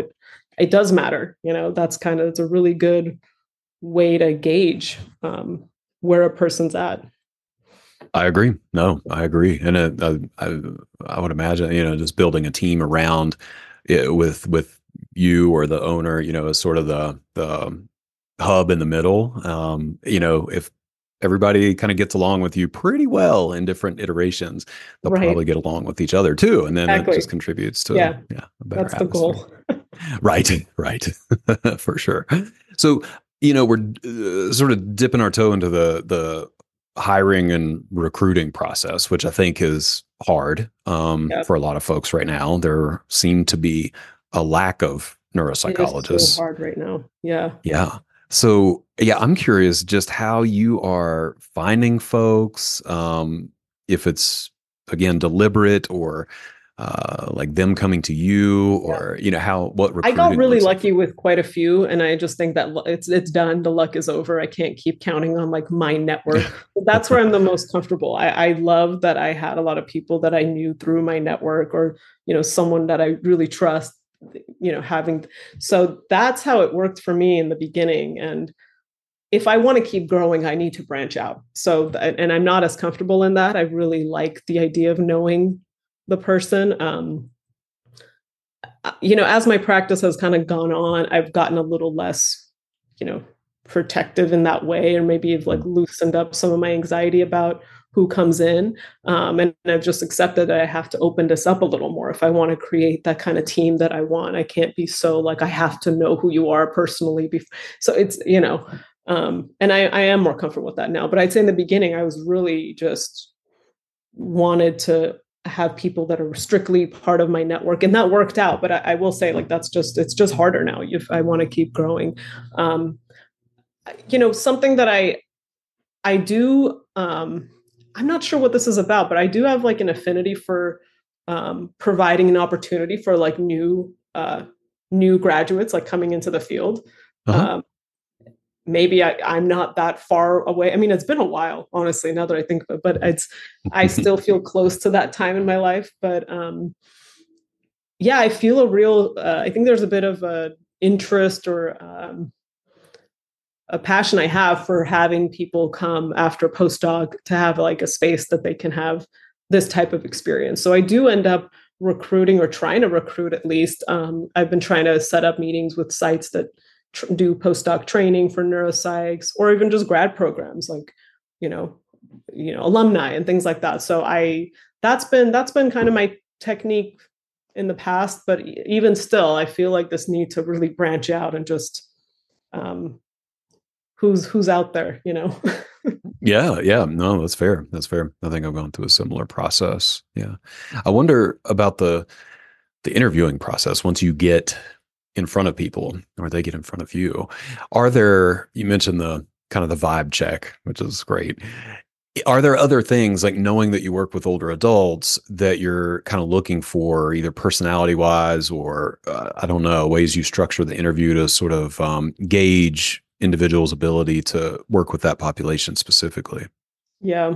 it does matter. That's kind of, it's a really good way to gauge where a person's at. I agree. No, I agree. And I would imagine, just building a team around it with you or the owner, as sort of the hub in the middle. If everybody kind of gets along with you pretty well in different iterations, they'll probably Right. get along with each other too. And then it Exactly. just contributes to, Yeah. yeah, a better That's the atmosphere. goal. Right, right. For sure. So we're sort of dipping our toe into the hiring and recruiting process, which I think is hard Yeah, for a lot of folks right now. There seem to be a lack of it is so neuropsychologists. hard right now. Yeah. Yeah. So, yeah, I'm curious just how you are finding folks, if it's, again, deliberate or like them coming to you or, what I got recruiting really looks like for lucky you. with quite a few, and I just think that it's done. The luck is over. I can't keep counting on like my network. But that's where I'm the most comfortable. I love that I had a lot of people that I knew through my network, or someone that I really trust. Having so that's how it worked for me in the beginning. And if I want to keep growing, I need to branch out. So, and I'm not as comfortable in that. I really like the idea of knowing the person. As my practice has kind of gone on, I've gotten a little less, you know, protective in that way, or maybe have like loosened up some of my anxiety about who comes in. And I've just accepted that I have to open this up a little more if I want to create that kind of team that I want. I can't be so like I have to know who you are personally. So it's, and I am more comfortable with that now. But I'd say in the beginning, I was really just wanted to have people that are strictly part of my network, and that worked out. But I will say, like, it's just harder now if I want to keep growing. um Something that I do, I'm not sure what this is about, but I do have like an affinity for providing an opportunity for like new graduates like coming into the field. Uh-huh. um Maybe I'm not that far away. I mean, it's been a while, honestly, now that I think of it, but I still feel close to that time in my life. But yeah, I feel I think there's a bit of a interest, or a passion I have for having people come after postdoc to have like a space that they can have this type of experience. So I do end up recruiting, or trying to recruit at least. I've been trying to set up meetings with sites that do postdoc training for neuropsychs, or even just grad programs, like you know alumni and things like that. So that's been kind of my technique in the past. But even still, I feel like this need to really branch out and just um, who's out there. Yeah, yeah, no, that's fair. That's fair. I think I've gone through a similar process. Yeah. I wonder about the interviewing process once you get in front of people or they get in front of you. You mentioned the kind of the vibe check, which is great. Are there other things like knowing that you work with older adults that you're kind of looking for, either personality wise or I don't know, ways you structure the interview to sort of gauge individuals' ability to work with that population specifically? Yeah.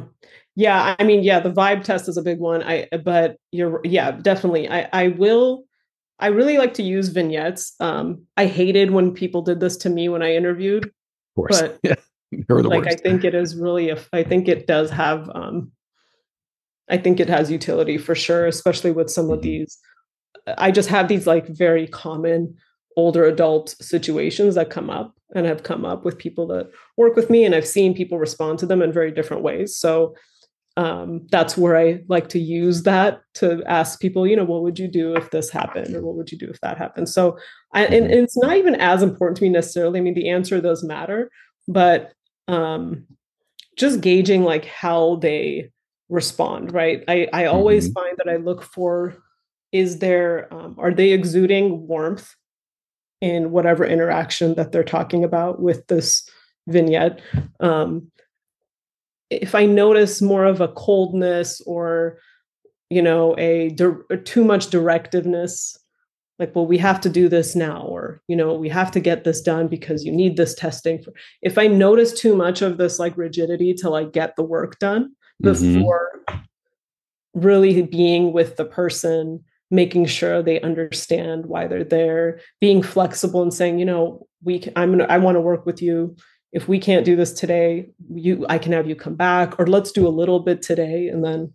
Yeah. I mean, yeah, the vibe test is a big one. But yeah, definitely. I really like to use vignettes. I hated when people did this to me when I interviewed, Of course. but Yeah. They're the like, I worst. think it is really, I think it does have, I think it has utility for sure, especially with some of Mhm. these. I just have these like very common older adult situations that come up, and have come up with people that work with me, and I've seen people respond to them in very different ways. So that's where I like to use that to ask people, what would you do if this happened, or what would you do if that happened? So and Mhm. it's not even as important to me necessarily. I mean, the answer does matter, but um, just gauging like how they respond, right? I always Mhm. find that I look for, are they exuding warmth in whatever interaction that they're talking about with this vignette? Um, if I notice more of a coldness, or too much directiveness, like, well, we have to do this now, or we have to get this done because you need this testing if I notice too much of this like rigidity to like get the work done Mhm. before really being with the person, making sure they understand why they're there, being flexible and saying, I want to work with you. If we can't do this today, I can have you come back, or let's do a little bit today, and then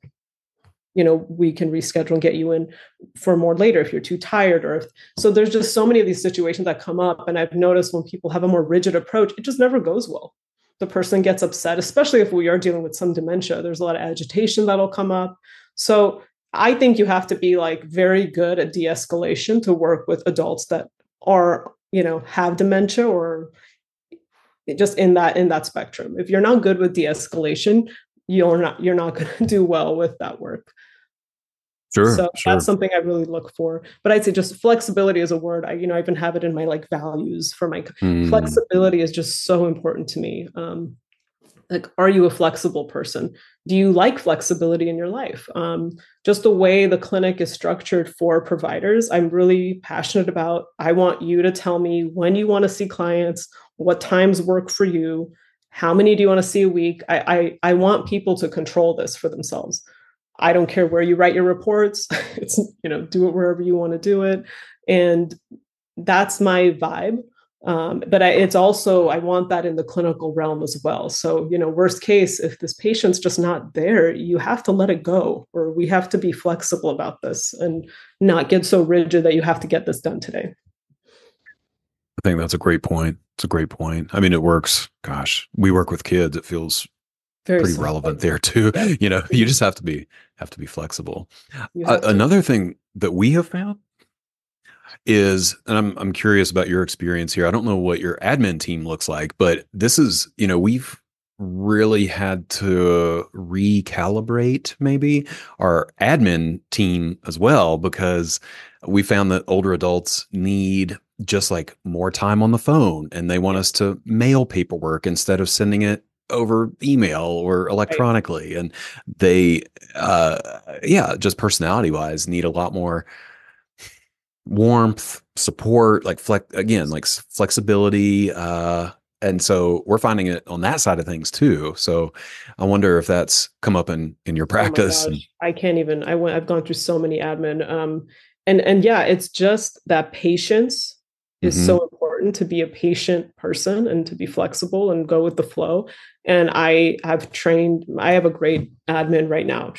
we can reschedule and get you in for more later if you're too tired. So there's just so many of these situations that come up, and I've noticed when people have a more rigid approach, it just never goes well. The person gets upset, especially if we are dealing with some dementia. There's a lot of agitation that'll come up. So I think you have to be like very good at de-escalation to work with adults that are, have dementia, or just in that spectrum. If you're not good with de-escalation, you're not going to do well with that work. Sure, So that's sure. something I really look for. But I'd say just flexibility is a word. I even have it in my like values for my Mm, flexibility is just so important to me. Like, are you a flexible person? Do you like flexibility in your life? Just the way the clinic is structured for providers, I'm really passionate about. I want you to tell me when you want to see clients, what times work for you, how many do you want to see a week. I want people to control this for themselves. I don't care where you write your reports. It's, do it wherever you want to do it. And that's my vibe. But it's also, I want that in the clinical realm as well. So, worst case, if this patient's just not there, you have to let it go, or we have to be flexible about this and not get so rigid that you have to get this done today. I think that's a great point. It's a great point. I mean, it works. Gosh, we work with kids. It feels Very pretty similar. relevant there too. Yeah. You just have to be flexible. You have to. Another thing that we have found is, and I'm curious about your experience here. I don't know what your admin team looks like, but this is, we've really had to recalibrate maybe our admin team as well, because we found that older adults need just like more time on the phone, and they want Yeah. us to mail paperwork instead of sending it over email or Right. electronically. And they, yeah, just personality wise need a lot more warmth, support, like flexibility. And so we're finding it on that side of things too. So I wonder if that's come up in your Oh my practice. And gosh, I can't even. I've gone through so many admin. And yeah, it's just that patience is hmm so important, to be a patient person and to be flexible and go with the flow. And I have a great admin right now.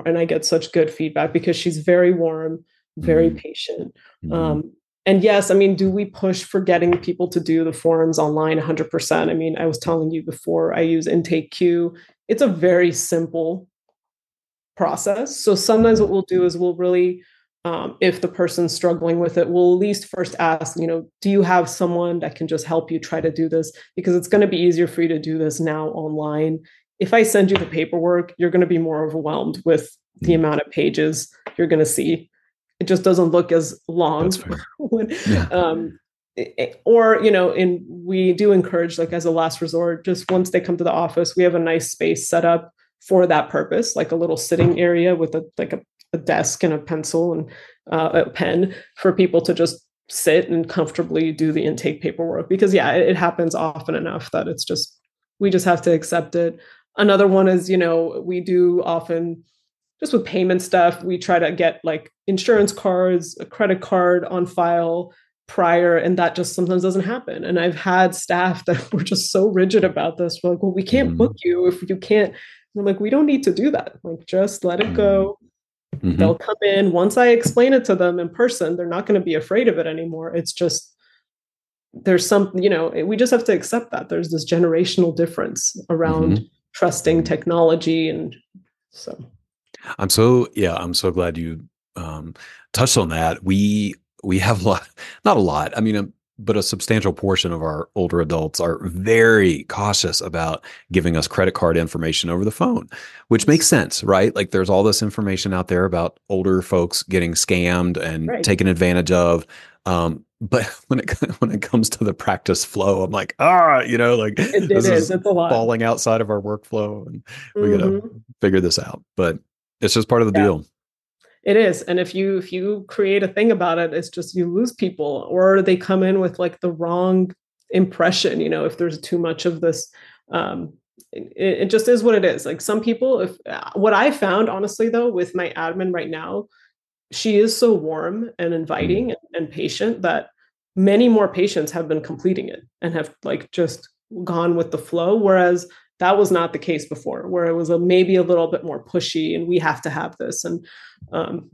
And I get such good feedback because she's very warm, very hmm patient. hmm Um, and yes, I mean, do we push for getting people to do the forms online 100%? I mean, I was telling you before, I use intake queue. It's a very simple process. So sometimes hmm what we'll do is we'll really, if the person's struggling with it, we'll at least first ask, do you have someone that can just help you try to do this? Because it's going to be easier for you to do this now online. If I send you the paperwork, you're going to be more overwhelmed with the amount of pages you're going to see. It just doesn't look as That's long. fair. when, Yeah. or, and we do encourage, like, as a last resort, just once they come to the office, we have a nice space set up for that purpose, like a little sitting area with a desk and a pencil and a pen for people to just sit and comfortably do the intake paperwork. Because yeah, it happens often enough that we just have to accept it. Another one is, we do often, just with payment stuff, we try to get like insurance cards, a credit card on file prior, and that just sometimes doesn't happen. And I've had staff that were just so rigid about this. We're like, well, we can't book hmm you if you can't. And I'm like, we don't need to do that. Like, just let it go. hmm They'll come in. Once I explain it to them in person, they're not going to be afraid of it anymore. It's just, there's some, we just have to accept that there's this generational difference around hmm trusting technology. And so, I'm so glad you um, touched on that. We have a lot, not a lot. I mean, but a substantial portion of our older adults are very cautious about giving us credit card information over the phone, which makes sense, right? Like there's all this information out there about older folks getting scammed and right. taken advantage of. But when it comes to the practice flow, I'm like, like It this is. is It's a lot. falling outside of our workflow, and we got to Hmm. figure this out. But it's just part of the Yeah, deal. it is. And if you create a thing about it, it's just you lose people, or they come in with like the wrong impression. If there's too much of this, um, it just is what it is. Like some people, if what I found honestly though with my admin right now, she is so warm and Mm, inviting and patient that many more patients have been completing it and have like just gone with the flow. Whereas that was not the case before, where it was maybe a little bit more pushy and we have to have this. And um,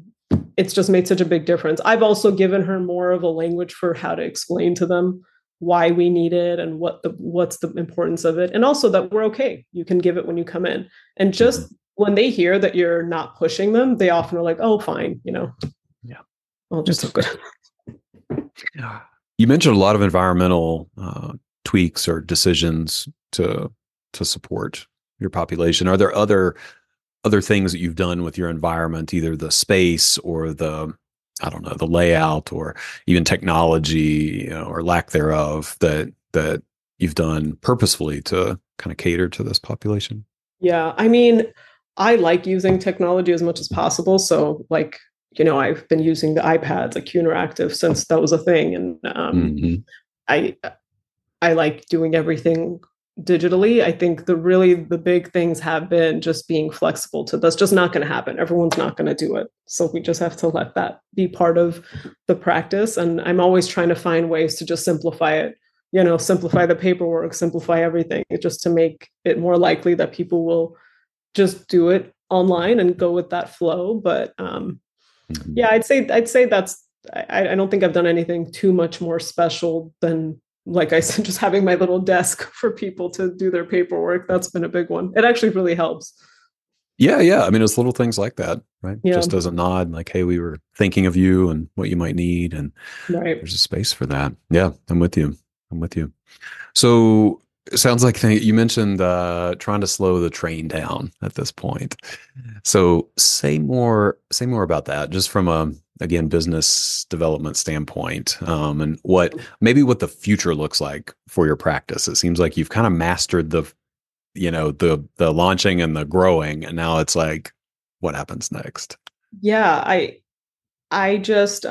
it's just made such a big difference. I've also given her more of a language for how to explain to them why we need it and what's the importance of it. And also that we're okay. You can give it when you come in. And mhm. just when they hear that you're not pushing them, they often are like, oh, fine, Yeah. I'll just look good. Yeah. You mentioned a lot of environmental tweaks or decisions to support your population? Are there other things that you've done with your environment, either the space or the, I don't know, the layout or even technology, or lack thereof, that you've done purposefully to kind of cater to this population? Yeah, I mean, I like using technology as much as possible. So, like, I've been using the iPads, like Q Interactive, since that was a thing, and Hmm. I I like doing everything digitally. I think the big things have been just being flexible to that's just not going to happen. Everyone's not going to do it. So we just have to let that be part of the practice. And I'm always trying to find ways to just simplify it, simplify the paperwork, simplify everything, just to make it more likely that people will just do it online and go with that flow. But Hmm. yeah, I'd say that's I don't think I've done anything too much more special than, like I said, just having my little desk for people to do their paperwork. That's been a big one. It actually really helps. Yeah, yeah. I mean, it's little things like that, right? Yeah, Just as a nod, like, hey, we were thinking of you and what you might need, and right. there's a space for that. Yeah, I'm with you. I'm with you. So it sounds like you mentioned trying to slow the train down at this point. So say more about that, just from a, again, business development standpoint, and what the future looks like for your practice. It seems like you've kind of mastered the launching and the growing, and now it's like, what happens next? Yeah, I just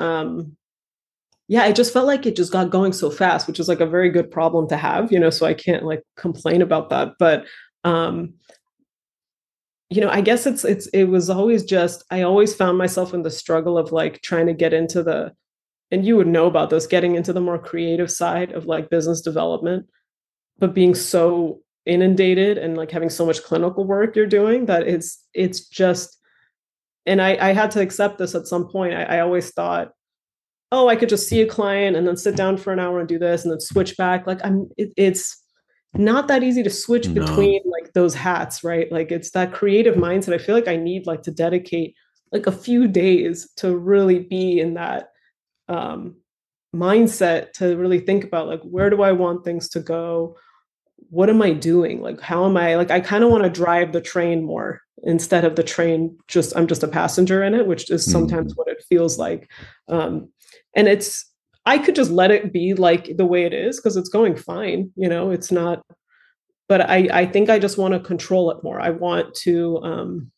yeah, I just felt like it just got going so fast, which is like a very good problem to have, so I can't like complain about that. But um I guess it was always just I always found myself in the struggle of like trying to get into the, and you would know about this, getting into the more creative side of like business development, but being so inundated and like having so much clinical work you're doing that it's just, and I had to accept this at some point. I always thought, oh, I could just see a client and then sit down for an hour and do this and then switch back. Like it's not that easy to switch No. between like those hats, right? Like it's that creative mindset. I feel like I need like to dedicate like a few days to really be in that um, mindset, to really think about like, where do I want things to go? What am I doing? Like, how am I, like, I kind of want to drive the train more instead of the train just, I'm just a passenger in it, which is sometimes Mhm. what it feels like. Um, and I could just let it be like the way it is because it's going fine, it's not, but I think I just want to control it more. I want to,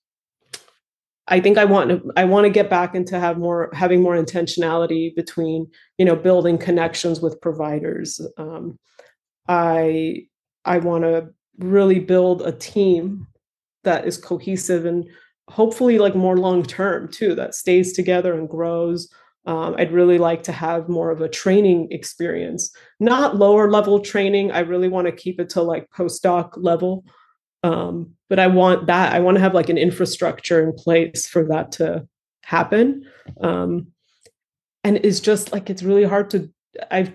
I think I want to get back into having more intentionality between, building connections with providers. I I want to really build a team that is cohesive and hopefully like more long term too, that stays together and grows. I'd really like to have more of a training experience, not lower level training. I really want to keep it to like postdoc level. But I want to have like an infrastructure in place for that to happen. Um, and it's just like it's really hard to I've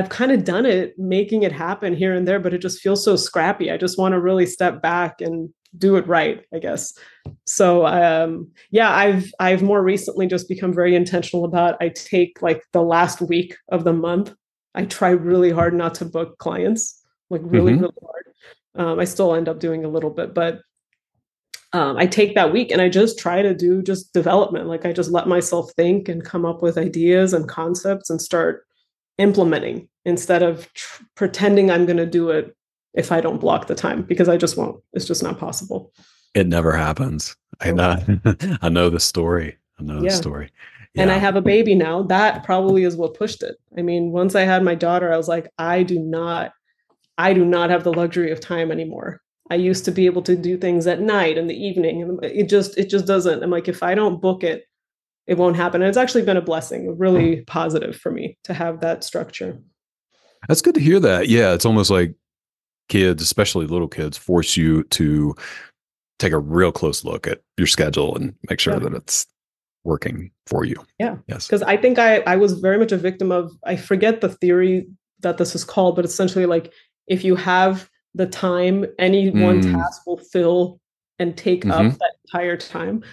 kind of done it, making it happen here and there, but it just feels so scrappy. I just want to really step back and do it right, I guess. So yeah, I've more recently just become very intentional about, I take like the last week of the month, I try really hard not to book clients, like really Hmm. really hard. I still end up doing a little bit, but I take that week and I just try to do just development. Like I just let myself think and come up with ideas and concepts and start implementing instead of pretending I'm going to do it if I don't block the time, because I just won't. It's just not possible. It never happens. I Nope. know. I know the story. I know the Yeah. story. And I Yeah. have a baby now. That probably is what pushed it. I mean, once I had my daughter, I was like, I do not have the luxury of time anymore. I used to be able to do things at night and the evening, and it just doesn't. I'm like, if I don't book it, it won't happen. And it's actually been a blessing, really positive for me to have that structure. That's good to hear that. Yeah. It's almost like kids, especially little kids, force you to take a real close look at your schedule and make sure Yeah. that it's working for you. Yeah. Yes. Because I think I was very much a victim of, I forget the theory that this is called, but essentially like if you have the time, any one Mm, task will fill and take up Hmm. that entire time.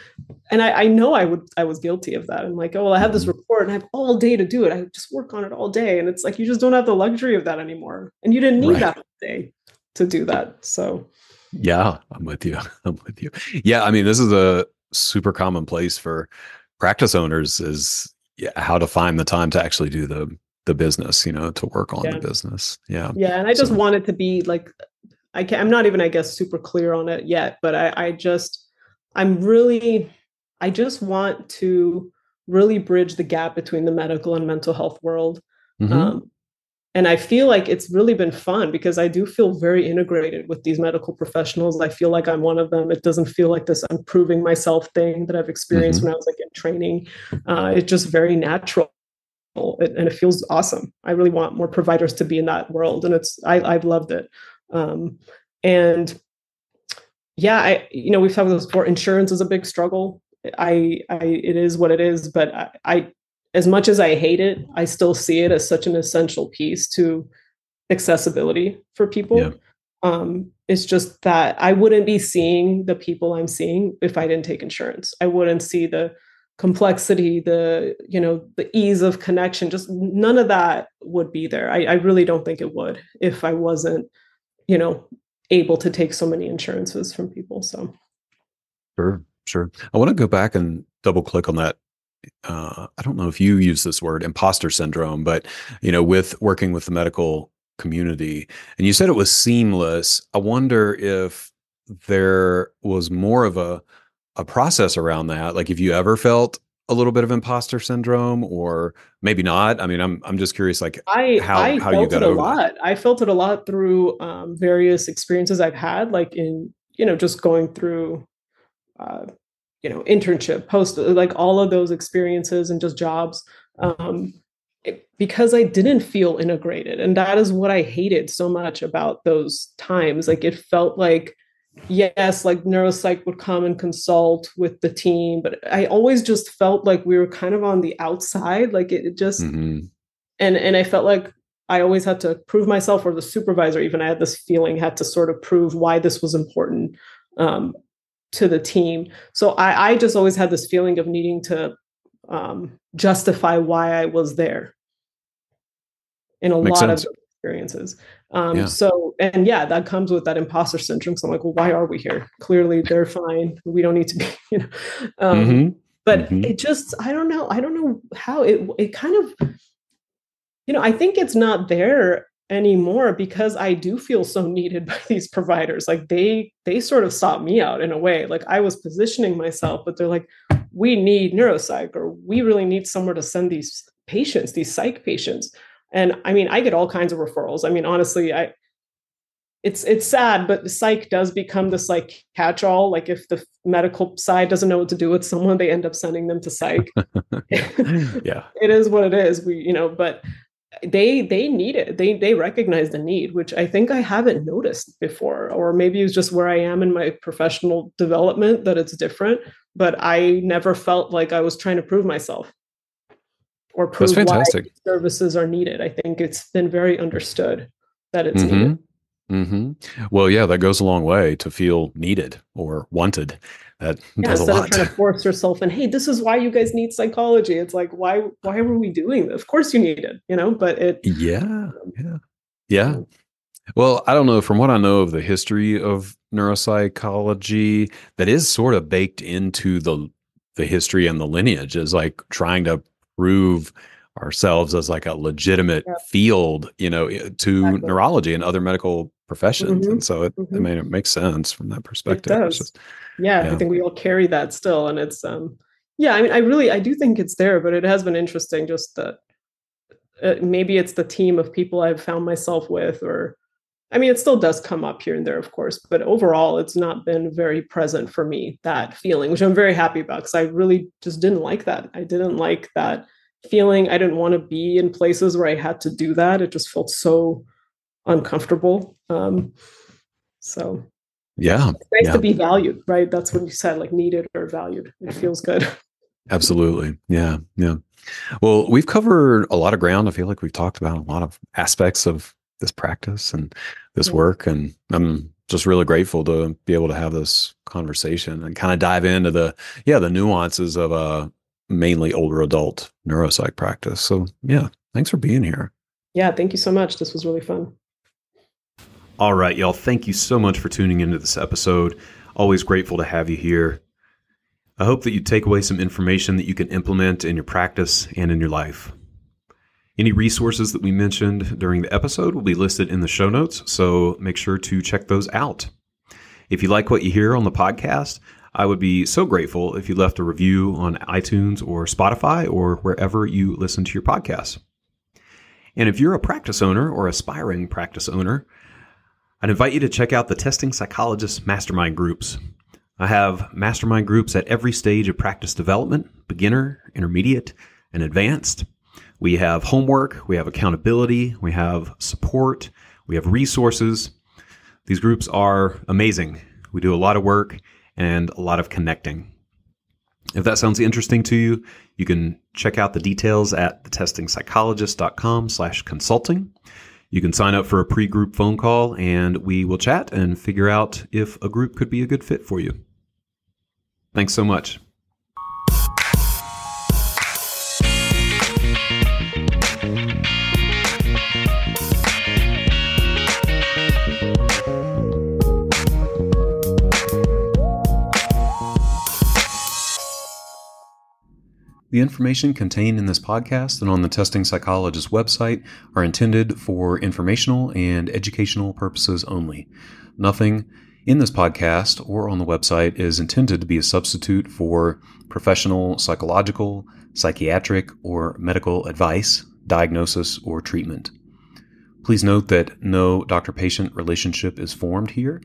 And I know I was guilty of that. I'm like, oh well, I have this Hmm. report and I have all day to do it. I just work on it all day. And it's like you just don't have the luxury of that anymore. And you didn't need Right. that day to do that. So Yeah, I'm with you. I'm with you. Yeah, I mean, this is a super common place for practice owners is, yeah, how to find the time to actually do the business, to work on the yeah. business. Yeah. Yeah. And I just So, want it to be like I'm not even, I guess, super clear on it yet, but I'm really, I just want to really bridge the gap between the medical and mental health world. hmm. Um, and I feel like it's really been fun because I do feel very integrated with these medical professionals. I feel like I'm one of them. It doesn't feel like this I'm proving myself thing that I've experienced Hmm. when I was like in training. It's just very natural. And it feels awesome. I really want more providers to be in that world, and I've loved it. Um, and yeah, we've talked about this before. Insurance is a big struggle. It is what it is, but as much as I hate it, I still see it as such an essential piece to accessibility for Yeah. people. It's just that I wouldn't be seeing the people I'm seeing if I didn't take insurance. I wouldn't see the complexity, the ease of connection. Just none of that would be there. I really don't think it would if I wasn't, you know, able to take so many insurances from people. So Sure. Sure. I want to go back and double click on that. I don't know if you use this word, imposter syndrome, but with working with the medical community, and you said it was seamless. I wonder if there was more of a process around that. Like, if you ever felt a little bit of imposter syndrome, or maybe not. I mean, I'm just curious, like I how you felt got it a over that. lot. I felt it a lot through various experiences I've had, like in, just going through uh, internship, post, like all of those experiences and just jobs. Because I didn't feel integrated. And that is what I hated so much about those times. Like it felt like, yes, like neuropsych would come and consult with the team, but I always just felt like we were kind of on the outside. Like it just, Hmm. and I felt like I always had to prove myself, or the supervisor, even I had this feeling, had to sort of prove why this was important um, to the team. So I just always had this feeling of needing to justify why I was there in a Makes lot of sense. those experiences. Yeah. So, and yeah, that comes with that imposter syndrome. So I'm like, well, why are we here? Clearly they're fine. We don't need to be, Hmm. but Hmm. it just, I don't know. I don't know how it kind of, I think it's not there anymore because I do feel so needed by these providers. Like they sort of sought me out in a way. Like I was positioning myself, but they're like, we need neuropsych, or we really need somewhere to send these patients, these psych patients. And I mean, I get all kinds of referrals. I mean, honestly, it's sad, but psych does become this like catch-all. Like if the medical side doesn't know what to do with someone, they end up sending them to psych. Yeah. Yeah. It is what it is. But they need it. They recognize the need, which I think I haven't noticed before, or maybe it's just where I am in my professional development that it's different. But I never felt like I was trying to prove myself or That's prove why fantastic. services are needed. I think it's been very understood that it's needed. Hmm. Hmm. Well, yeah, that goes a long way to feel needed or wanted. That Yeah, does a instead of lot. trying to force yourself and hey, this is why you guys need psychology. It's like why were we doing this? Of course you need it, but it Yeah. Yeah. Yeah. Well, I don't know. From what I know of the history of neuropsychology, that is sort of baked into the history and the lineage, is like trying to prove ourselves as like a legitimate yeah, field, to exactly. neurology and other medical professions. Hmm. And so I Hmm. mean, it makes sense from that It perspective. It's does. just, Yeah, I yeah. think we all carry that still, and it's yeah. I mean, I do think it's there, but it has been interesting. Just that maybe it's the team of people I've found myself with, or I mean, it still does come up here and there, of course, but overall, it's not been very present for me, that feeling, which I'm very happy about because I really just didn't like that. I didn't like that feeling. I didn't want to be in places where I had to do that. It just felt so uncomfortable. So Yeah. it's nice to Yeah. be valued, right? That's what you said, like needed or valued. It feels good. Absolutely. Yeah. Yeah. Well, we've covered a lot of ground. I feel like we've talked about a lot of aspects of this practice and this Yeah. work, and I'm just really grateful to be able to have this conversation and kind of dive into the nuances of a mainly older adult neuropsych practice. So yeah, thanks for being here. Yeah, thank you so much. This was really fun. All right, y'all. Thank you so much for tuning into this episode. Always grateful to have you here. I hope that you take away some information that you can implement in your practice and in your life. Any resources that we mentioned during the episode will be listed in the show notes, so make sure to check those out. If you like what you hear on the podcast, I would be so grateful if you left a review on iTunes or Spotify or wherever you listen to your podcasts. And if you're a practice owner or aspiring practice owner, I'd invite you to check out the Testing Psychologist mastermind groups. I have mastermind groups at every stage of practice development, beginner, intermediate, and advanced. We have homework, we have accountability, we have support, we have resources. These groups are amazing. We do a lot of work and a lot of connecting. If that sounds interesting to you, you can check out the details at thetestingpsychologist.com/consulting. You can sign up for a pre-group phone call and we will chat and figure out if a group could be a good fit for you. Thanks so much. The information contained in this podcast and on the Testing Psychologist website are intended for informational and educational purposes only. Nothing in this podcast or on the website is intended to be a substitute for professional psychological, psychiatric, or medical advice, diagnosis, or treatment. Please note that no doctor-patient relationship is formed here,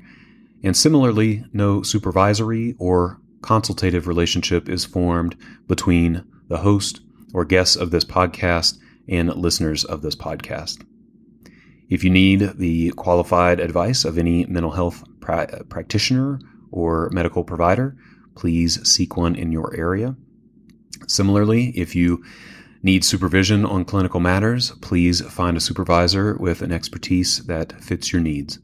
and similarly, no supervisory or consultative relationship is formed between the host or guests of this podcast and listeners of this podcast. If you need the qualified advice of any mental health practitioner or medical provider, please seek one in your area. Similarly, if you need supervision on clinical matters, please find a supervisor with an expertise that fits your needs.